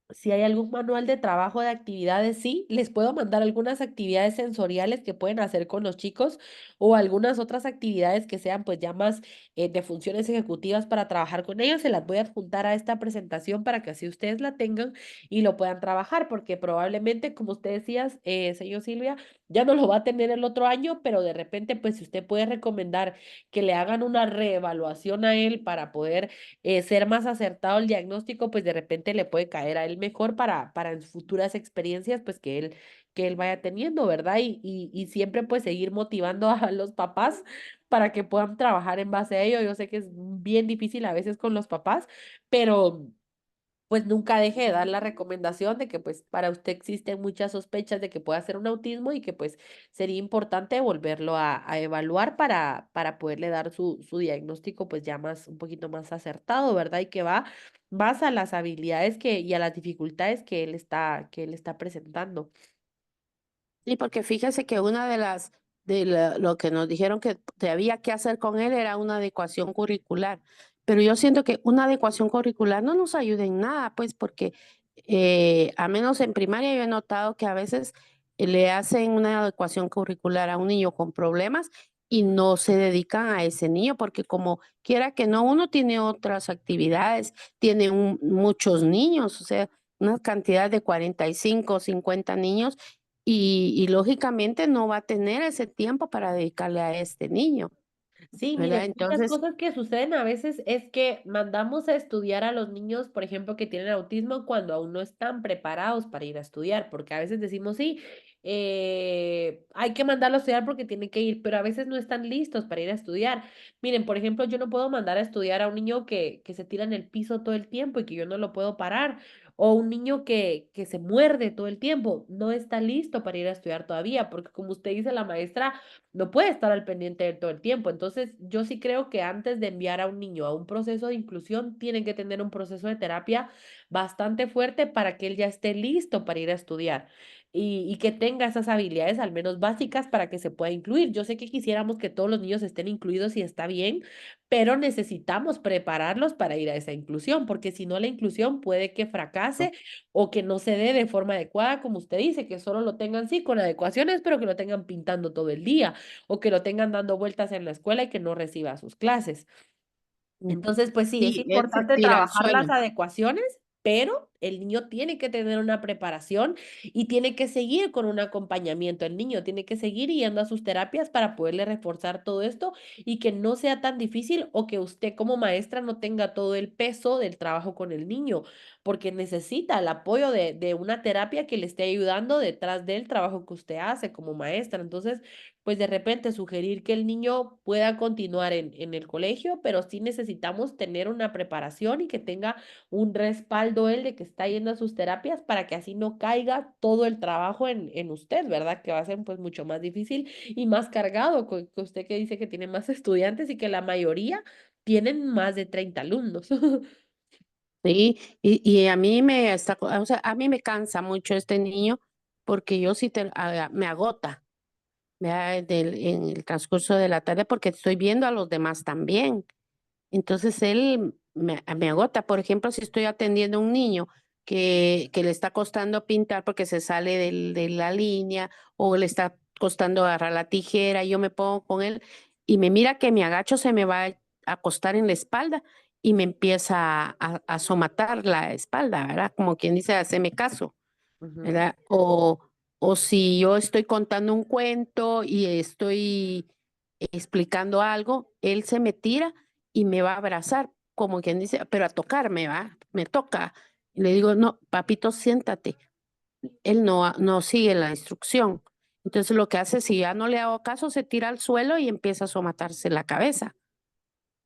si hay algún manual de trabajo de actividades, sí, les puedo mandar algunas actividades sensoriales que pueden hacer con los chicos o algunas otras actividades que sean pues ya más de funciones ejecutivas para trabajar con ellos. Se las voy a adjuntar a esta presentación para que así ustedes la tengan y lo puedan trabajar, porque probablemente, como usted decía, señor Silvia, ya no lo va a tener el otro año, pero de repente pues si usted puede recomendar que le hagan una reevaluación a él para poder ser más acertado el diagnóstico, pues de repente le puede caer a él mejor para en futuras experiencias, pues que él vaya teniendo, ¿verdad? Y siempre pues seguir motivando a los papás para que puedan trabajar en base a ello. Yo sé que es bien difícil a veces con los papás, pero pues nunca deje de dar la recomendación de que pues para usted existen muchas sospechas de que pueda ser un autismo y que pues sería importante volverlo a evaluar para poderle dar su diagnóstico pues ya más, un poquito más acertado, ¿verdad? Y que va más a las habilidades y a las dificultades que él está presentando. Sí, porque fíjese que una de lo que nos dijeron que había que hacer con él era una adecuación curricular, pero yo siento que una adecuación curricular no nos ayuda en nada, pues porque a menos en primaria yo he notado que a veces le hacen una adecuación curricular a un niño con problemas y no se dedican a ese niño, porque como quiera que no, uno tiene otras actividades, tiene muchos niños, o sea, una cantidad de 45, 50 niños y lógicamente no va a tener ese tiempo para dedicarle a este niño, Sí, ¿verdad? miren, muchas Entonces, cosas que suceden a veces es que mandamos a estudiar a los niños, por ejemplo, que tienen autismo cuando aún no están preparados para ir a estudiar, porque a veces decimos, sí, hay que mandarlo a estudiar porque tiene que ir, pero a veces no están listos para ir a estudiar. Miren, por ejemplo, yo no puedo mandar a estudiar a un niño que se tira en el piso todo el tiempo y que yo no lo puedo parar, o un niño que se muerde todo el tiempo, no está listo para ir a estudiar todavía, porque como usted dice, la maestra no puede estar al pendiente de él todo el tiempo. Entonces, yo sí creo que antes de enviar a un niño a un proceso de inclusión, tienen que tener un proceso de terapia bastante fuerte para que él ya esté listo para ir a estudiar y que tenga esas habilidades al menos básicas para que se pueda incluir. Yo sé que quisiéramos que todos los niños estén incluidos y está bien, pero necesitamos prepararlos para ir a esa inclusión, porque si no, la inclusión puede que fracase o que no se dé de forma adecuada, como usted dice, que solo lo tengan sí con adecuaciones, pero que lo tengan pintando todo el día o que lo tengan dando vueltas en la escuela y que no reciba sus clases. mm, Entonces, pues sí, es sí, él se importante tira al trabajar las suelo. adecuaciones, pero el niño tiene que tener una preparación y tiene que seguir con un acompañamiento. El niño tiene que seguir yendo a sus terapias para poderle reforzar todo esto y que no sea tan difícil o que usted como maestra no tenga todo el peso del trabajo con el niño, porque necesita el apoyo de una terapia que le esté ayudando detrás del trabajo que usted hace como maestra. Entonces, pues de repente sugerir que el niño pueda continuar en el colegio, pero sí necesitamos tener una preparación y que tenga un respaldo él de que está yendo a sus terapias para que así no caiga todo el trabajo en usted, ¿verdad? Que va a ser pues mucho más difícil y más cargado, que usted que dice que tiene más estudiantes y que la mayoría tienen más de 30 alumnos. Sí, y a mí o sea, a mí me cansa mucho este niño porque yo sí me agota, ¿verdad? En el transcurso de la tarde porque estoy viendo a los demás también. Entonces él me agota. Por ejemplo, si estoy atendiendo a un niño que le está costando pintar porque se sale de la línea o le está costando agarrar la tijera, yo me pongo con él y me mira que me agacho, se me va a acostar en la espalda y me empieza a somatar la espalda, ¿verdad? Como quien dice, haceme caso, Ujú. ¿verdad? O si yo estoy contando un cuento y estoy explicando algo, él se me tira y me va a abrazar, como quien dice, pero a tocarme, ¿va? Me toca. Y le digo, no, papito, siéntate. Él no sigue la instrucción. Entonces lo que hace, si ya no le hago caso, se tira al suelo y empieza a somatarse la cabeza.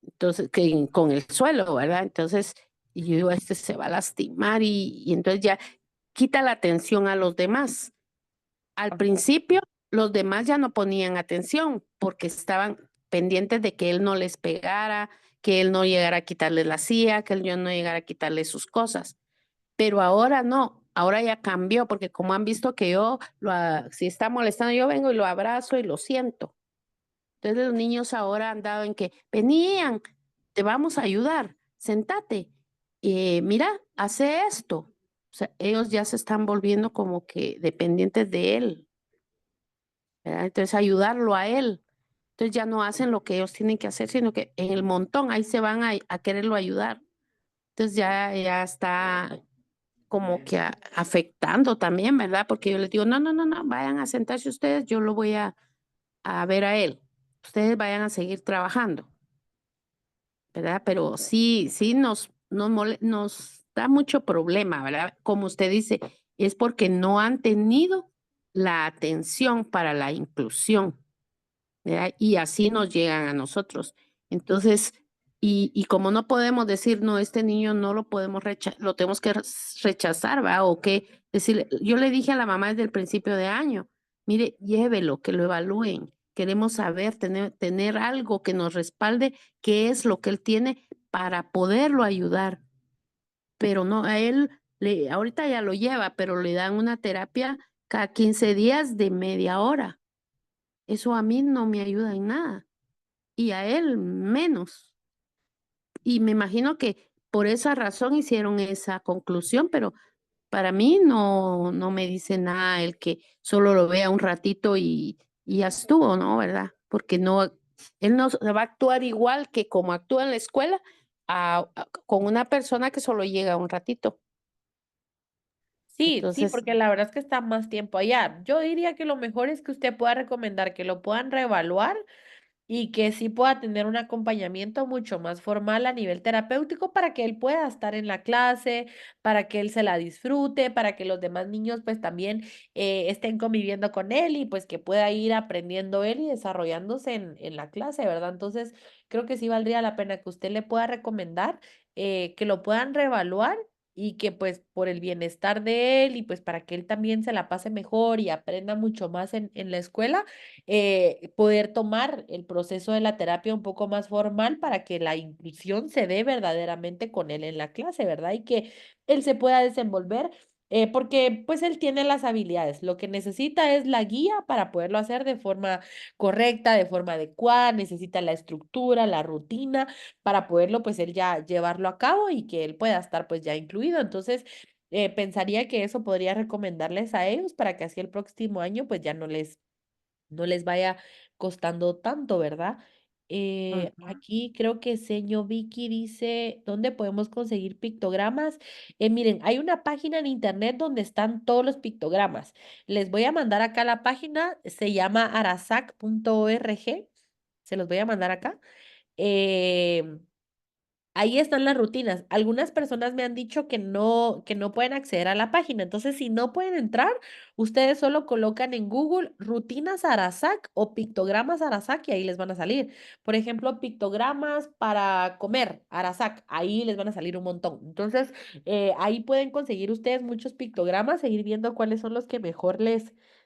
Entonces, con el suelo, ¿verdad? Entonces, y yo digo, este se va a lastimar y entonces ya quita la atención a los demás. Al principio, los demás ya no ponían atención porque estaban pendientes de que él no les pegara, que él no llegara a quitarles la silla, que él no llegara a quitarles sus cosas. Pero ahora no, ahora ya cambió porque como han visto que yo, si está molestando, yo vengo y lo abrazo y lo siento. Entonces los niños ahora han dado en que venían, te vamos a ayudar, sentate, mira, hace esto. O sea, ellos ya se están volviendo como que dependientes de él, ¿verdad? Entonces ayudarlo a él. Entonces ya no hacen lo que ellos tienen que hacer, sino que en el montón ahí se van a quererlo ayudar. Entonces ya está como que afectando también, ¿verdad? Porque yo les digo, no, no, no, no, vayan a sentarse ustedes, yo lo voy a ver a él. Ustedes vayan a seguir trabajando, ¿verdad? Pero sí, sí nos da mucho problema, ¿verdad? Como usted dice, es porque no han tenido la atención para la inclusión, ¿verdad? Y así nos llegan a nosotros. Entonces, y como no podemos decir, no, este niño no lo podemos lo tenemos que rechazar, ¿va? O que decirle, yo le dije a la mamá desde el principio de año, mire, llévelo, que lo evalúen. Queremos saber, tener algo que nos respalde qué es lo que él tiene para poderlo ayudar. Pero no, a él, ahorita ya lo lleva, pero le dan una terapia cada 15 días de media hora. Eso a mí no me ayuda en nada y a él menos. Y me imagino que por esa razón hicieron esa conclusión, pero para mí no me dice nada el que solo lo vea un ratito y ya estuvo, ¿no? ¿Verdad? Porque él no va a actuar igual que como actúa en la escuela con una persona que solo llega un ratito. Sí, sí, Entonces, porque la verdad es que está más tiempo allá. Yo diría que lo mejor es que usted pueda recomendar que lo puedan reevaluar y que sí pueda tener un acompañamiento mucho más formal a nivel terapéutico para que él pueda estar en la clase, para que él se la disfrute, para que los demás niños pues también estén conviviendo con él y pues que pueda ir aprendiendo él y desarrollándose en la clase, ¿verdad? Entonces, creo que sí valdría la pena que usted le pueda recomendar que lo puedan reevaluar. Y que pues por el bienestar de él y pues para que él también se la pase mejor y aprenda mucho más en la escuela, poder tomar el proceso de la terapia un poco más formal para que la inclusión se dé verdaderamente con él en la clase, ¿verdad? Y que él se pueda desenvolver. Porque pues él tiene las habilidades, lo que necesita es la guía para poderlo hacer de forma correcta, de forma adecuada, necesita la estructura, la rutina para poderlo pues él ya llevarlo a cabo y que él pueda estar pues ya incluido. Entonces, pensaría que eso podría recomendarles a ellos para que así el próximo año pues ya no les vaya costando tanto, ¿verdad? ujú, Aquí creo que señor Vicky dice, ¿dónde podemos conseguir pictogramas? Miren, hay una página en internet donde están todos los pictogramas. Les voy a mandar acá la página, se llama arasac.org. Se los voy a mandar acá. Eh, Ahí están las rutinas. Algunas personas me han dicho que no pueden acceder a la página. Entonces, si no pueden entrar, ustedes solo colocan en Google rutinas Arasac o pictogramas Arasac y ahí les van a salir. Por ejemplo, pictogramas para comer Arasac, ahí les van a salir un montón. Entonces, ahí pueden conseguir ustedes muchos pictogramas, seguir viendo cuáles son los que mejor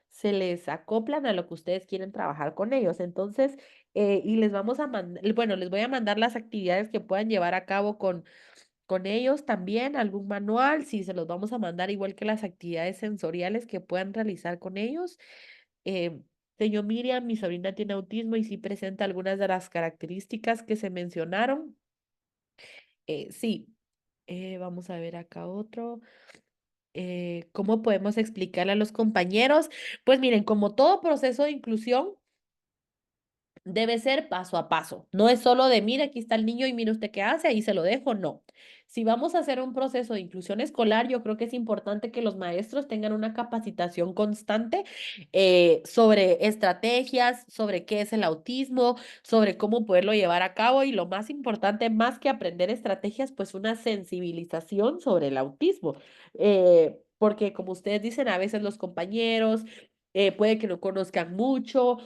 se les acoplan a lo que ustedes quieren trabajar con ellos. Entonces, y les vamos a mandar, bueno, les voy a mandar las actividades que puedan llevar a cabo con ellos también, algún manual, sí, se los vamos a mandar igual que las actividades sensoriales que puedan realizar con ellos. Eh, Señor Miriam, mi sobrina tiene autismo y sí presenta algunas de las características que se mencionaron. Sí, vamos a ver acá otro. ¿Cómo podemos explicarle a los compañeros? Pues miren, como todo proceso de inclusión, debe ser paso a paso. No es solo de, mire, aquí está el niño y mire usted qué hace, ahí se lo dejo. No. Si vamos a hacer un proceso de inclusión escolar, yo creo que es importante que los maestros tengan una capacitación constante sobre estrategias, sobre qué es el autismo, sobre cómo poderlo llevar a cabo y lo más importante, más que aprender estrategias, pues una sensibilización sobre el autismo. Porque como ustedes dicen, a veces los compañeros puede que no conozcan mucho,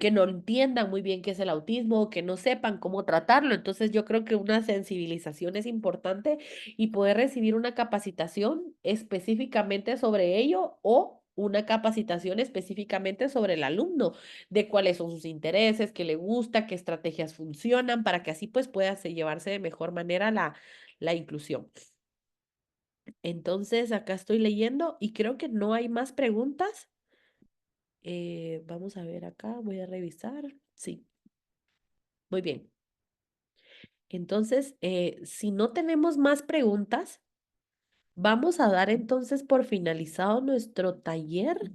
que no entiendan muy bien qué es el autismo, que no sepan cómo tratarlo. Entonces yo creo que una sensibilización es importante y poder recibir una capacitación específicamente sobre ello o una capacitación específicamente sobre el alumno, de cuáles son sus intereses, qué le gusta, qué estrategias funcionan, para que así pues pueda llevarse de mejor manera la inclusión. Entonces acá estoy leyendo y creo que no hay más preguntas. Vamos a ver acá, voy a revisar. Sí, muy bien. Entonces, si no tenemos más preguntas, vamos a dar entonces por finalizado nuestro taller.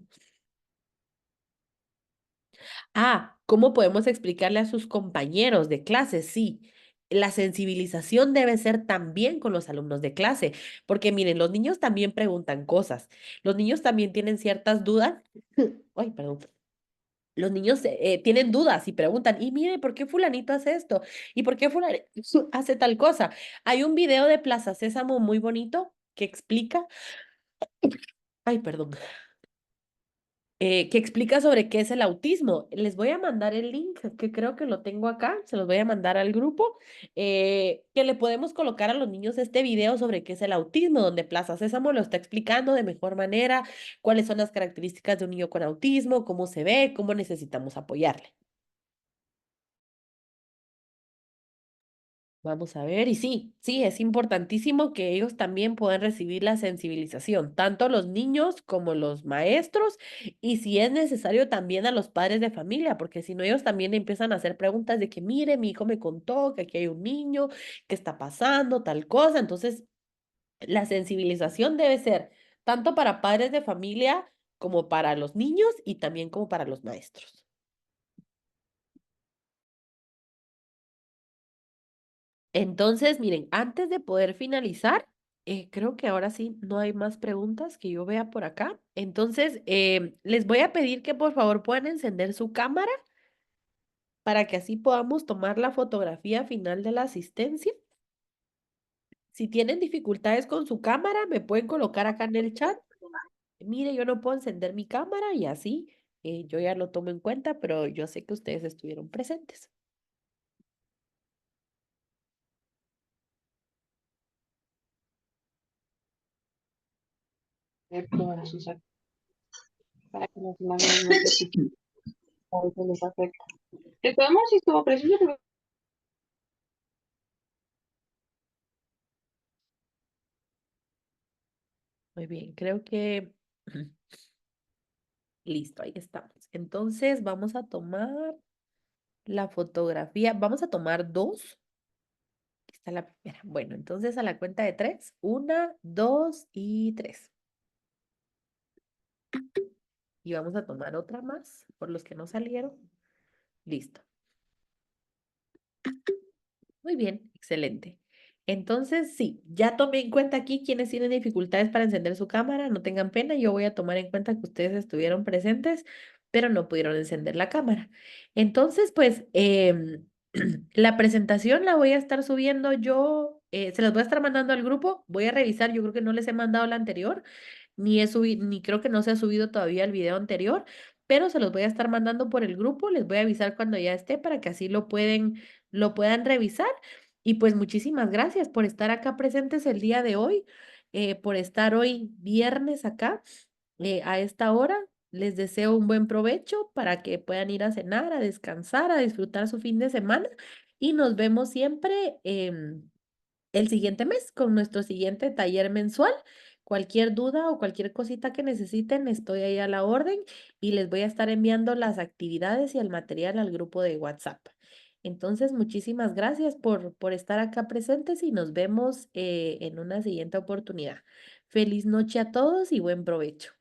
¿Cómo podemos explicarle a sus compañeros de clase? Sí, la sensibilización debe ser también con los alumnos de clase, porque miren, los niños también preguntan cosas, los niños también tienen ciertas dudas. Ay, perdón. Los niños tienen dudas y preguntan, y mire, ¿por qué fulanito hace esto? ¿Y por qué fulanito hace tal cosa? Hay un video de Plaza Sésamo muy bonito que explica, ay, perdón, que explica sobre qué es el autismo. Les voy a mandar el link, que creo que lo tengo acá, se los voy a mandar al grupo, que le podemos colocar a los niños este video sobre qué es el autismo, donde Plaza Sésamo lo está explicando de mejor manera, cuáles son las características de un niño con autismo, cómo se ve, cómo necesitamos apoyarle. Vamos a ver, y sí, sí, es importantísimo que ellos también puedan recibir la sensibilización, tanto los niños como los maestros, y si es necesario también a los padres de familia, porque si no ellos también empiezan a hacer preguntas de que, mire, mi hijo me contó que aquí hay un niño, que está pasando, tal cosa. Entonces, la sensibilización debe ser tanto para padres de familia como para los niños y también como para los maestros. Entonces, miren, antes de poder finalizar, creo que ahora sí no hay más preguntas que yo vea por acá. Entonces, les voy a pedir que por favor puedan encender su cámara para que así podamos tomar la fotografía final de la asistencia. Si tienen dificultades con su cámara, me pueden colocar acá en el chat. Mire, yo no puedo encender mi cámara y así yo ya lo tomo en cuenta, pero yo sé que ustedes estuvieron presentes. Para para que las imágenes no se piquen, a veces les afecta. De todos modos, si estuvo preciso, pero Muy bien, creo que listo, ahí estamos. Entonces vamos a tomar la fotografía. Vamos a tomar dos. Aquí está la primera. Bueno, entonces a la cuenta de tres. Una, dos y tres. Y vamos a tomar otra más por los que no salieron. Listo. Muy bien, excelente. Entonces, sí, ya tomé en cuenta aquí quienes tienen dificultades para encender su cámara, no tengan pena, yo voy a tomar en cuenta que ustedes estuvieron presentes, pero no pudieron encender la cámara. Entonces, pues, la presentación la voy a estar subiendo yo, se las voy a estar mandando al grupo, voy a revisar, yo creo que no les he mandado la anterior, ni creo que no se ha subido todavía el video anterior, pero se los voy a estar mandando por el grupo, les voy a avisar cuando ya esté para que así lo puedan revisar. Y pues muchísimas gracias por estar acá presentes el día de hoy, por estar hoy viernes acá a esta hora. Les deseo un buen provecho para que puedan ir a cenar, a descansar, a disfrutar su fin de semana y nos vemos siempre. El siguiente mes con nuestro siguiente taller mensual. Cualquier duda o cualquier cosita que necesiten, estoy ahí a la orden y les voy a estar enviando las actividades y el material al grupo de WhatsApp. Entonces, muchísimas gracias por estar acá presentes y nos vemos en una siguiente oportunidad. Feliz noche a todos y buen provecho.